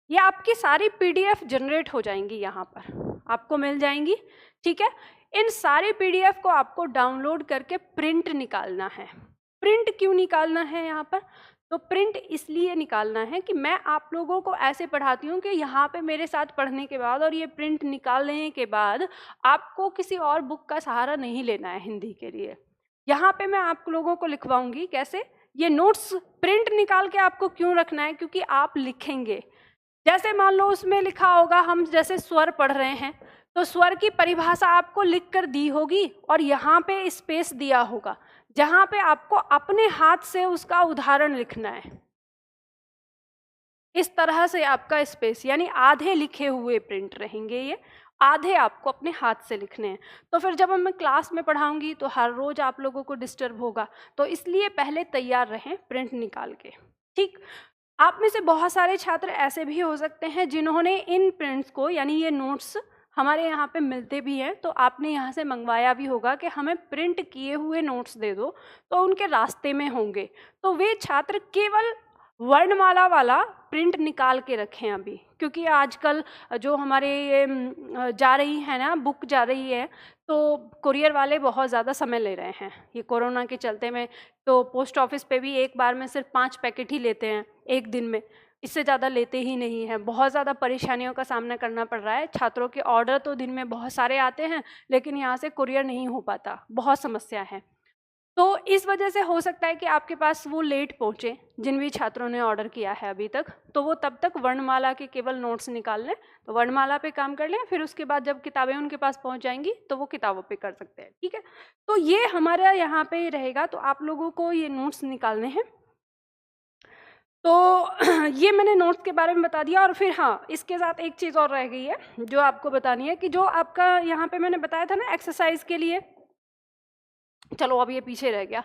ये आपकी सारी पीडीएफ जनरेट हो जाएंगी, यहाँ पर आपको मिल जाएंगी, ठीक है। इन सारी पीडीएफ को आपको डाउनलोड करके प्रिंट निकालना है। प्रिंट क्यों निकालना है यहाँ पर, तो प्रिंट इसलिए निकालना है कि मैं आप लोगों को ऐसे पढ़ाती हूँ कि यहाँ पे मेरे साथ पढ़ने के बाद और ये प्रिंट निकालने के बाद आपको किसी और बुक का सहारा नहीं लेना है हिंदी के लिए। यहाँ पे मैं आप लोगों को लिखवाऊंगी कैसे, ये नोट्स प्रिंट निकाल के आपको क्यों रखना है, क्योंकि आप लिखेंगे। जैसे मान लो उसमें लिखा होगा, हम जैसे स्वर पढ़ रहे हैं तो स्वर की परिभाषा आपको लिख कर दी होगी और यहाँ पे स्पेस दिया होगा जहाँ पे आपको अपने हाथ से उसका उदाहरण लिखना है। इस तरह से आपका स्पेस, यानी आधे लिखे हुए प्रिंट रहेंगे ये, आधे आपको अपने हाथ से लिखने हैं। तो फिर जब मैं क्लास में पढ़ाऊंगी तो हर रोज आप लोगों को डिस्टर्ब होगा, तो इसलिए पहले तैयार रहें प्रिंट निकाल के, ठीक। आप में से बहुत सारे छात्र ऐसे भी हो सकते हैं जिन्होंने इन प्रिंट्स को, यानी ये नोट्स हमारे यहाँ पे मिलते भी हैं, तो आपने यहाँ से मंगवाया भी होगा कि हमें प्रिंट किए हुए नोट्स दे दो, तो उनके रास्ते में होंगे। तो वे छात्र केवल वर्णमाला वाला प्रिंट निकाल के रखें अभी, क्योंकि आजकल जो हमारे ये जा रही है ना, बुक जा रही है, तो कुरियर वाले बहुत ज़्यादा समय ले रहे हैं ये कोरोना के चलते में। तो पोस्ट ऑफिस पे भी एक बार में सिर्फ 5 पैकेट ही लेते हैं एक दिन में, इससे ज़्यादा लेते ही नहीं हैं। बहुत ज़्यादा परेशानियों का सामना करना पड़ रहा है। छात्रों के ऑर्डर तो दिन में बहुत सारे आते हैं, लेकिन यहाँ से कुरियर नहीं हो पाता, बहुत समस्या है। तो इस वजह से हो सकता है कि आपके पास वो लेट पहुँचे जिन भी छात्रों ने ऑर्डर किया है अभी तक, तो वो तब तक वर्णमाला के केवल नोट्स निकाल लें, तो वर्णमाला पे काम कर लें, फिर उसके बाद जब किताबें उनके पास पहुँच जाएंगी तो वो किताबों पे कर सकते हैं, ठीक है। तो ये हमारा यहाँ पे रहेगा, तो आप लोगों को ये नोट्स निकालने हैं। तो ये मैंने नोट्स के बारे में बता दिया। और फिर हाँ, इसके साथ एक चीज़ और रह गई है जो आपको बतानी है, कि जो आपका यहाँ पे मैंने बताया था ना एक्सरसाइज के लिए, चलो अब ये पीछे रह गया।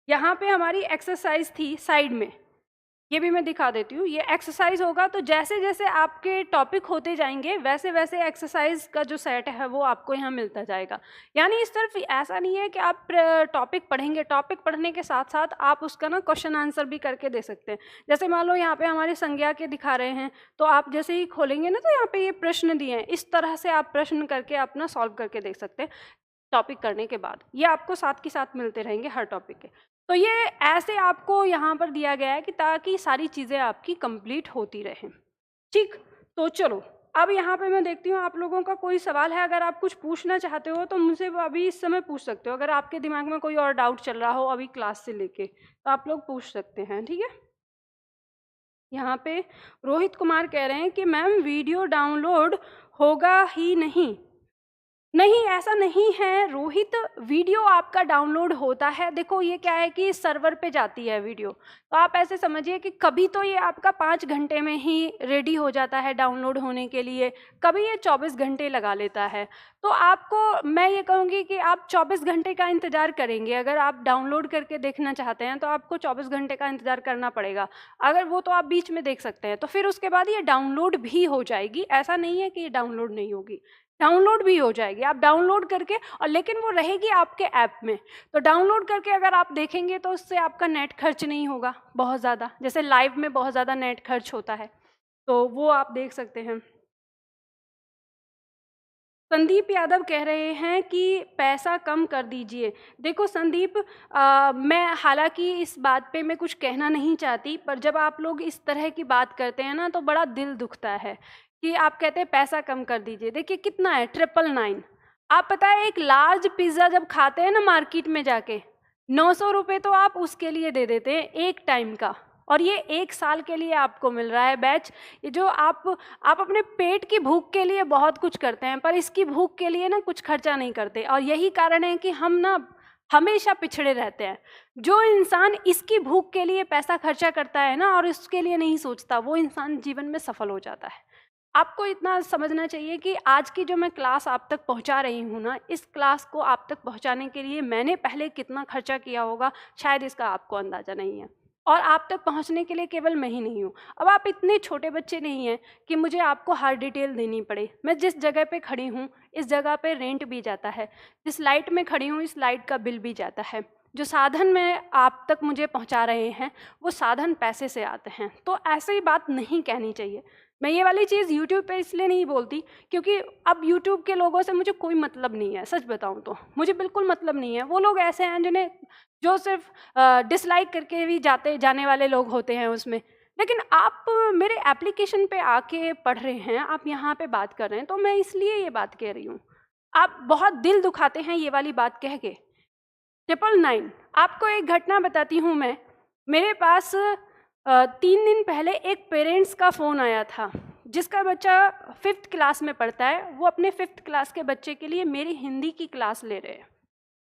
यहाँ पे हमारी एक्सरसाइज थी साइड में, ये भी मैं दिखा देती हूँ। ये एक्सरसाइज होगा, तो जैसे जैसे आपके टॉपिक होते जाएंगे वैसे वैसे एक्सरसाइज का जो सेट है वो आपको यहाँ मिलता जाएगा। यानी इस तरफ ऐसा नहीं है कि आप टॉपिक पढ़ेंगे, टॉपिक पढ़ने के साथ साथ आप उसका ना क्वेश्चन आंसर भी करके दे सकते हैं। जैसे मान लो यहाँ पे हमारे संज्ञा के दिखा रहे हैं, तो आप जैसे ही खोलेंगे ना तो यहाँ पे ये प्रश्न दिए हैं, इस तरह से आप प्रश्न करके अपना सॉल्व करके देख सकते हैं टॉपिक करने के बाद। ये आपको साथ के साथ मिलते रहेंगे हर टॉपिक के। तो ये ऐसे आपको यहाँ पर दिया गया है कि ताकि सारी चीज़ें आपकी कंप्लीट होती रहें, ठीक। तो चलो अब यहाँ पे मैं देखती हूँ आप लोगों का कोई सवाल है। अगर आप कुछ पूछना चाहते हो तो मुझसे अभी इस समय पूछ सकते हो। अगर आपके दिमाग में कोई और डाउट चल रहा हो अभी क्लास से लेके, तो आप लोग पूछ सकते हैं, ठीक है। यहाँ पे रोहित कुमार कह रहे हैं कि मैम वीडियो डाउनलोड होगा ही नहीं, नहीं, ऐसा नहीं है रोहित, वीडियो आपका डाउनलोड होता है। देखो ये क्या है कि सर्वर पे जाती है वीडियो, तो आप ऐसे समझिए कि कभी तो ये आपका 5 घंटे में ही रेडी हो जाता है डाउनलोड होने के लिए, कभी ये 24 घंटे लगा लेता है। तो आपको मैं ये कहूँगी कि आप 24 घंटे का इंतज़ार करेंगे, अगर आप डाउनलोड करके देखना चाहते हैं तो आपको 24 घंटे का इंतज़ार करना पड़ेगा। अगर वो तो आप बीच में देख सकते हैं, तो फिर उसके बाद ये डाउनलोड भी हो जाएगी, ऐसा नहीं है कि ये डाउनलोड नहीं होगी, डाउनलोड भी हो जाएगी। आप डाउनलोड करके, और लेकिन वो रहेगी आपके ऐप में, तो डाउनलोड करके अगर आप देखेंगे तो उससे आपका नेट खर्च नहीं होगा बहुत ज़्यादा, जैसे लाइव में बहुत ज़्यादा नेट खर्च होता है, तो वो आप देख सकते हैं। संदीप यादव कह रहे हैं कि पैसा कम कर दीजिए। देखो संदीप, मैं हालांकि इस बात पे मैं कुछ कहना नहीं चाहती, पर जब आप लोग इस तरह की बात करते हैं ना तो बड़ा दिल दुखता है कि आप कहते हैं पैसा कम कर दीजिए। देखिए कितना है, 999। आप पता है एक लार्ज पिज़्ज़ा जब खाते हैं ना मार्केट में जाके, 900 रुपये तो आप उसके लिए दे देते हैं एक टाइम का, और ये 1 साल के लिए आपको मिल रहा है बैच। ये जो आप अपने पेट की भूख के लिए बहुत कुछ करते हैं, पर इसकी भूख के लिए ना कुछ खर्चा नहीं करते, और यही कारण है कि हम ना हमेशा पिछड़े रहते हैं। जो इंसान इसकी भूख के लिए पैसा खर्चा करता है ना और इसके लिए नहीं सोचता, वो इंसान जीवन में सफल हो जाता है। आपको इतना समझना चाहिए कि आज की जो मैं क्लास आप तक पहुंचा रही हूँ ना, इस क्लास को आप तक पहुंचाने के लिए मैंने पहले कितना खर्चा किया होगा, शायद इसका आपको अंदाज़ा नहीं है। और आप तक पहुंचने के लिए केवल मैं ही नहीं हूँ। अब आप इतने छोटे बच्चे नहीं हैं कि मुझे आपको हर डिटेल देनी पड़े। मैं जिस जगह पे खड़ी हूँ, इस जगह पे रेंट भी जाता है, जिस लाइट में खड़ी हूँ इस लाइट का बिल भी जाता है, जो साधन में आप तक मुझे पहुंचा रहे हैं वो साधन पैसे से आते हैं। तो ऐसी बात नहीं कहनी चाहिए। मैं ये वाली चीज़ यूट्यूब पे इसलिए नहीं बोलती क्योंकि अब यूट्यूब के लोगों से मुझे कोई मतलब नहीं है, सच बताऊँ तो मुझे बिल्कुल मतलब नहीं है। वो लोग ऐसे हैं जिन्हें जो सिर्फ डिसलाइक करके भी जाने वाले लोग होते हैं उसमें। लेकिन आप मेरे एप्लीकेशन पे आके पढ़ रहे हैं, आप यहाँ पे बात कर रहे हैं, तो मैं इसलिए ये बात कह रही हूँ। आप बहुत दिल दुखाते हैं ये वाली बात कह के। 999। आपको एक घटना बताती हूँ मैं। मेरे पास 3 दिन पहले एक पेरेंट्स का फ़ोन आया था जिसका बच्चा 5th क्लास में पढ़ता है। वो अपने 5th क्लास के बच्चे के लिए मेरी हिंदी की क्लास ले रहे हैं,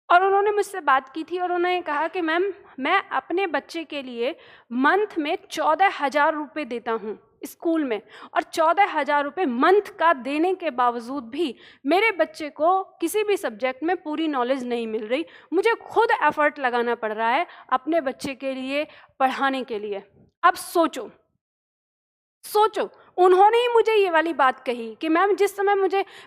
और उन्होंने मुझसे बात की थी और उन्होंने कहा कि मैम मैं अपने बच्चे के लिए मंथ में 14,000 रुपये देता हूँ स्कूल में, और 14,000 रुपये मंथ का देने के बावजूद भी मेरे बच्चे को किसी भी सब्जेक्ट में पूरी नॉलेज नहीं मिल रही। मुझे खुद एफर्ट लगाना पड़ रहा है अपने बच्चे के लिए पढ़ाने के लिए। अब सोचो, उन्होंने ही मुझे ये वाली बात कही कि मैम जिस समय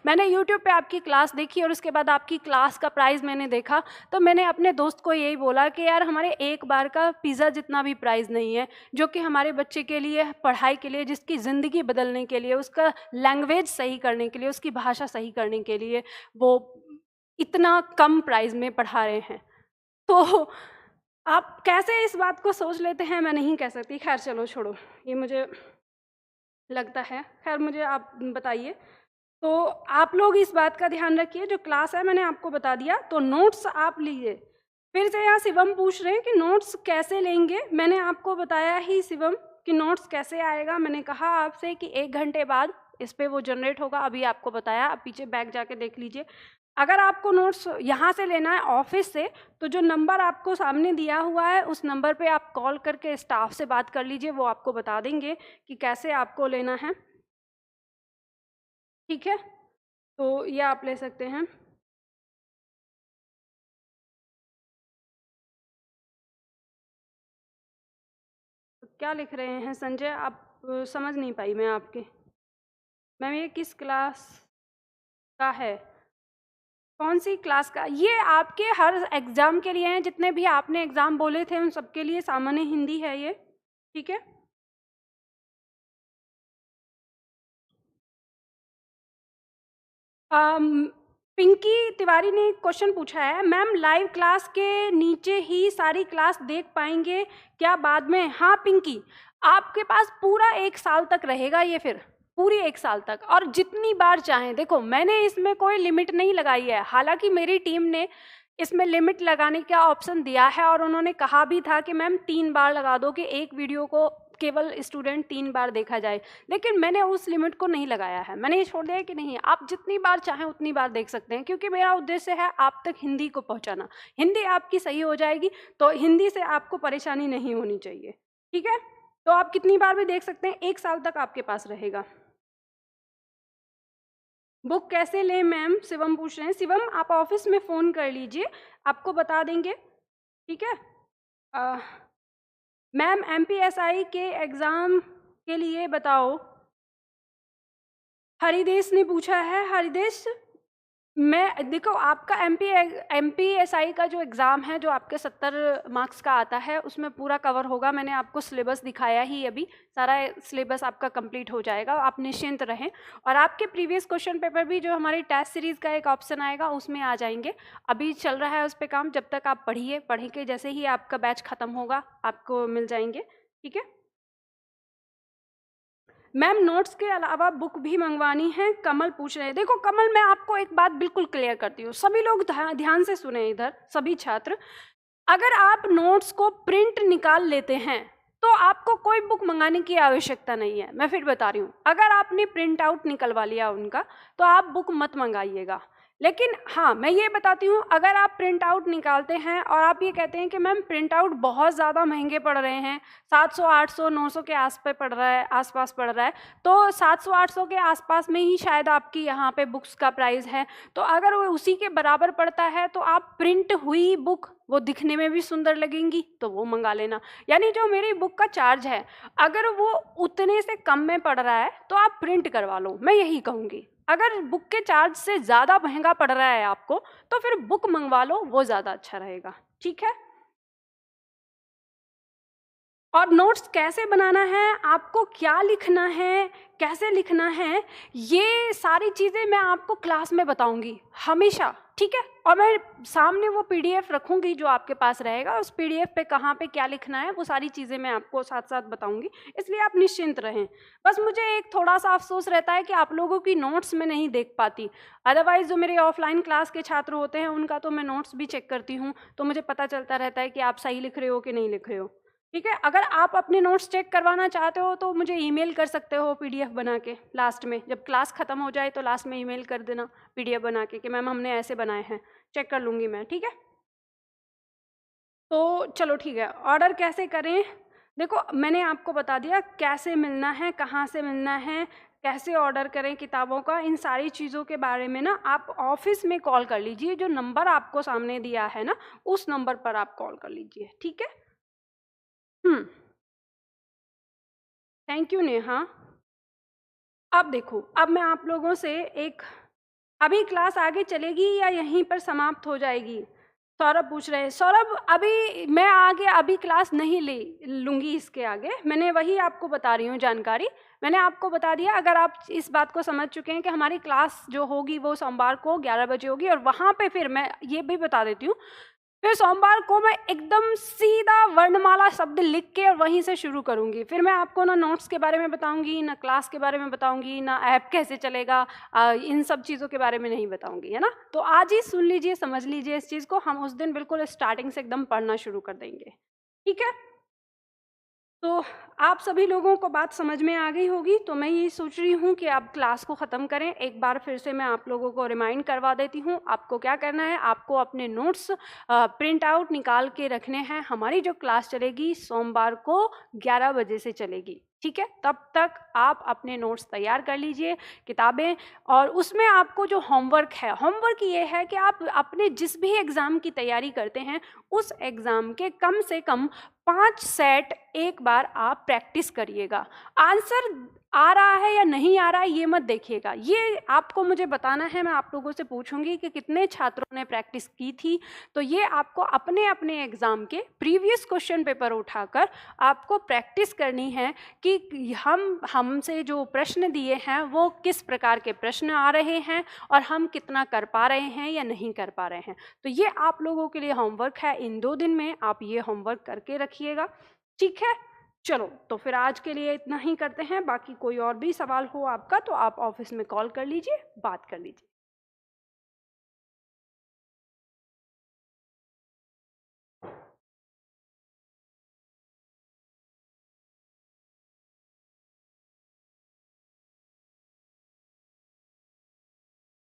मैंने यूट्यूब पे आपकी क्लास देखी और उसके बाद आपकी क्लास का प्राइस मैंने देखा, तो मैंने अपने दोस्त को यही बोला कि यार हमारे एक बार का पिज़्ज़ा जितना भी प्राइस नहीं है जो कि हमारे बच्चे के लिए पढ़ाई के लिए, जिसकी ज़िंदगी बदलने के लिए, उसका लैंग्वेज सही करने के लिए, उसकी भाषा सही करने के लिए वो इतना कम प्राइस में पढ़ा रहे हैं। तो आप कैसे इस बात को सोच लेते हैं मैं नहीं कह सकती। खैर चलो छोड़ो, ये मुझे लगता है। खैर मुझे आप बताइए। तो आप लोग इस बात का ध्यान रखिए, जो क्लास है मैंने आपको बता दिया, तो नोट्स आप लीजिए। फिर से यहाँ शिवम पूछ रहे हैं कि नोट्स कैसे लेंगे। मैंने आपको बताया ही शिवम कि नोट्स कैसे आएगा। मैंने कहा आपसे कि 1 घंटे बाद इस पर वो जनरेट होगा, अभी आपको बताया। आप पीछे बैक जाके देख लीजिए। अगर आपको नोट्स यहाँ से लेना है ऑफिस से, तो जो नंबर आपको सामने दिया हुआ है उस नंबर पे आप कॉल करके स्टाफ से बात कर लीजिए, वो आपको बता देंगे कि कैसे आपको लेना है। ठीक है, तो ये आप ले सकते हैं। तो क्या लिख रहे हैं संजय आप? समझ नहीं पाई मैं आपके। मैम ये किस क्लास का है? कौन सी क्लास का? ये आपके हर एग्ज़ाम के लिए हैं, जितने भी आपने एग्ज़ाम बोले थे उन सबके लिए सामान्य हिंदी है ये। ठीक है, पिंकी तिवारी ने एक क्वेश्चन पूछा है, मैम लाइव क्लास के नीचे ही सारी क्लास देख पाएंगे क्या बाद में? हाँ पिंकी, आपके पास पूरा 1 साल तक रहेगा ये, फिर पूरी 1 साल तक, और जितनी बार चाहें। देखो मैंने इसमें कोई लिमिट नहीं लगाई है, हालांकि मेरी टीम ने इसमें लिमिट लगाने का ऑप्शन दिया है और उन्होंने कहा भी था कि मैम 3 बार लगा दो कि एक वीडियो को केवल स्टूडेंट 3 बार देखा जाए, लेकिन मैंने उस लिमिट को नहीं लगाया है। मैंने ये छोड़ दिया है कि नहीं, आप जितनी बार चाहें उतनी बार देख सकते हैं, क्योंकि मेरा उद्देश्य है आप तक हिंदी को पहुंचाना। हिंदी आपकी सही हो जाएगी तो हिंदी से आपको परेशानी नहीं होनी चाहिए, ठीक है। तो आप कितनी बार भी देख सकते हैं, 1 साल तक आपके पास रहेगा। बुक कैसे लें मैम, शिवम पूछ रहे हैं। शिवम, आप ऑफिस में फ़ोन कर लीजिए, आपको बता देंगे, ठीक है। मैम MPSI के एग्ज़ाम के लिए बताओ। हरिदेश ने पूछा है। हरिदेश, मैं देखो, आपका MPSI का जो एग्ज़ाम है, जो आपके 70 मार्क्स का आता है, उसमें पूरा कवर होगा। मैंने आपको सिलेबस दिखाया ही, अभी सारा सिलेबस आपका कंप्लीट हो जाएगा, आप निश्चिंत रहें। और आपके प्रीवियस क्वेश्चन पेपर भी, जो हमारी टेस्ट सीरीज़ का एक ऑप्शन आएगा, उसमें आ जाएंगे। अभी चल रहा है उस पर काम, जब तक आप पढ़िए, पढ़ के जैसे ही आपका बैच ख़त्म होगा आपको मिल जाएंगे, ठीक है। मैम नोट्स के अलावा बुक भी मंगवानी है, कमल पूछ रहे हैं। देखो कमल, मैं आपको एक बात बिल्कुल क्लियर करती हूँ, सभी लोग ध्यान से सुने इधर, सभी छात्र। अगर आप नोट्स को प्रिंट निकाल लेते हैं तो आपको कोई बुक मंगाने की आवश्यकता नहीं है। मैं फिर बता रही हूँ, अगर आपने प्रिंट आउट निकलवा लिया उनका, तो आप बुक मत मंगाइएगा। लेकिन हाँ, मैं ये बताती हूँ, अगर आप प्रिंट आउट निकालते हैं और आप ये कहते हैं कि मैम प्रिंट आउट बहुत ज़्यादा महंगे पड़ रहे हैं, 700, 800, 900 के आसपास पड़ रहा है, तो 700, 800 के आसपास में ही शायद आपकी यहाँ पे बुक्स का प्राइस है। तो अगर वो उसी के बराबर पड़ता है, तो आप प्रिंट हुई बुक, वो दिखने में भी सुंदर लगेंगी, तो वो मंगा लेना। यानी जो मेरी बुक का चार्ज है, अगर वो उतने से कम में पड़ रहा है तो आप प्रिंट करवा लो, मैं यही कहूँगी। अगर बुक के चार्ज से ज़्यादा महंगा पड़ रहा है आपको, तो फिर बुक मंगवा लो, वो ज़्यादा अच्छा रहेगा, ठीक है। और नोट्स कैसे बनाना है, आपको क्या लिखना है, कैसे लिखना है, ये सारी चीज़ें मैं आपको क्लास में बताऊंगी हमेशा, ठीक है। और मैं सामने वो PDF रखूंगी जो आपके पास रहेगा, उस PDF पे कहाँ पे क्या लिखना है, वो सारी चीज़ें मैं आपको साथ साथ बताऊंगी, इसलिए आप निश्चिंत रहें। बस मुझे एक थोड़ा सा अफसोस रहता है कि आप लोगों की नोट्स मैं नहीं देख पाती। अदरवाइज़ जो मेरे ऑफलाइन क्लास के छात्र होते हैं, उनका तो मैं नोट्स भी चेक करती हूँ, तो मुझे पता चलता रहता है कि आप सही लिख रहे हो कि नहीं लिख रहे हो, ठीक है। अगर आप अपने नोट्स चेक करवाना चाहते हो तो मुझे ईमेल कर सकते हो PDF बना के, लास्ट में जब क्लास ख़त्म हो जाए तो लास्ट में ईमेल कर देना PDF बना के कि मैम हमने ऐसे बनाए हैं, चेक कर लूँगी मैं, ठीक है। तो चलो ठीक है, ऑर्डर कैसे करें, देखो मैंने आपको बता दिया कैसे मिलना है, कहाँ से मिलना है, कैसे ऑर्डर करें किताबों का, इन सारी चीज़ों के बारे में ना आप ऑफिस में कॉल कर लीजिए। जो नंबर आपको सामने दिया है ना, उस नंबर पर आप कॉल कर लीजिए, ठीक है। Thank you Neha. अब देखो, अब मैं आप लोगों से एक, अभी क्लास आगे चलेगी या यहीं पर समाप्त हो जाएगी? सौरभ पूछ रहे हैं। सौरभ, अभी मैं आगे अभी क्लास नहीं लूँगी इसके आगे, मैंने वही आपको बता रही हूँ जानकारी। मैंने आपको बता दिया, अगर आप इस बात को समझ चुके हैं कि हमारी क्लास जो होगी वो सोमवार को 11 बजे होगी, और वहाँ पे फिर मैं ये भी बता देती हूँ, फिर सोमवार को मैं एकदम सीधा वर्णमाला शब्द लिख के और वहीं से शुरू करूँगी। फिर मैं आपको ना नोट्स के बारे में बताऊँगी, ना क्लास के बारे में बताऊँगी, ना ऐप कैसे चलेगा, इन सब चीज़ों के बारे में नहीं बताऊँगी, है ना। तो आज ही सुन लीजिए, समझ लीजिए इस चीज़ को, हम उस दिन बिल्कुल स्टार्टिंग से एकदम पढ़ना शुरू कर देंगे, ठीक है। तो आप सभी लोगों को बात समझ में आ गई होगी, तो मैं ये सोच रही हूँ कि आप क्लास को ख़त्म करें। एक बार फिर से मैं आप लोगों को रिमाइंड करवा देती हूँ, आपको क्या करना है, आपको अपने नोट्स प्रिंट आउट निकाल के रखने हैं। हमारी जो क्लास चलेगी सोमवार को 11 बजे से चलेगी, ठीक है। तब तक आप अपने नोट्स तैयार कर लीजिए, किताबें, और उसमें आपको जो होमवर्क है, होमवर्क ये है कि आप अपने जिस भी एग्ज़ाम की तैयारी करते हैं, उस एग्ज़ाम के कम से कम 5 सेट एक बार आप प्रैक्टिस करिएगा। आंसर आ रहा है या नहीं आ रहा है ये मत देखिएगा, ये आपको मुझे बताना है। मैं आप लोगों से पूछूंगी कि कितने छात्रों ने प्रैक्टिस की थी, तो ये आपको अपने अपने एग्ज़ाम के प्रीवियस क्वेश्चन पेपर उठाकर आपको प्रैक्टिस करनी है कि हमसे जो प्रश्न दिए हैं वो किस प्रकार के प्रश्न आ रहे हैं और हम कितना कर पा रहे हैं या नहीं कर पा रहे हैं। तो ये आप लोगों के लिए होमवर्क है, इन 2 दिन में आप ये होमवर्क करके रखिएगा, ठीक है। चलो, तो फिर आज के लिए इतना ही करते हैं। बाकी कोई और भी सवाल हो आपका तो आप ऑफिस में कॉल कर लीजिए, बात कर लीजिए।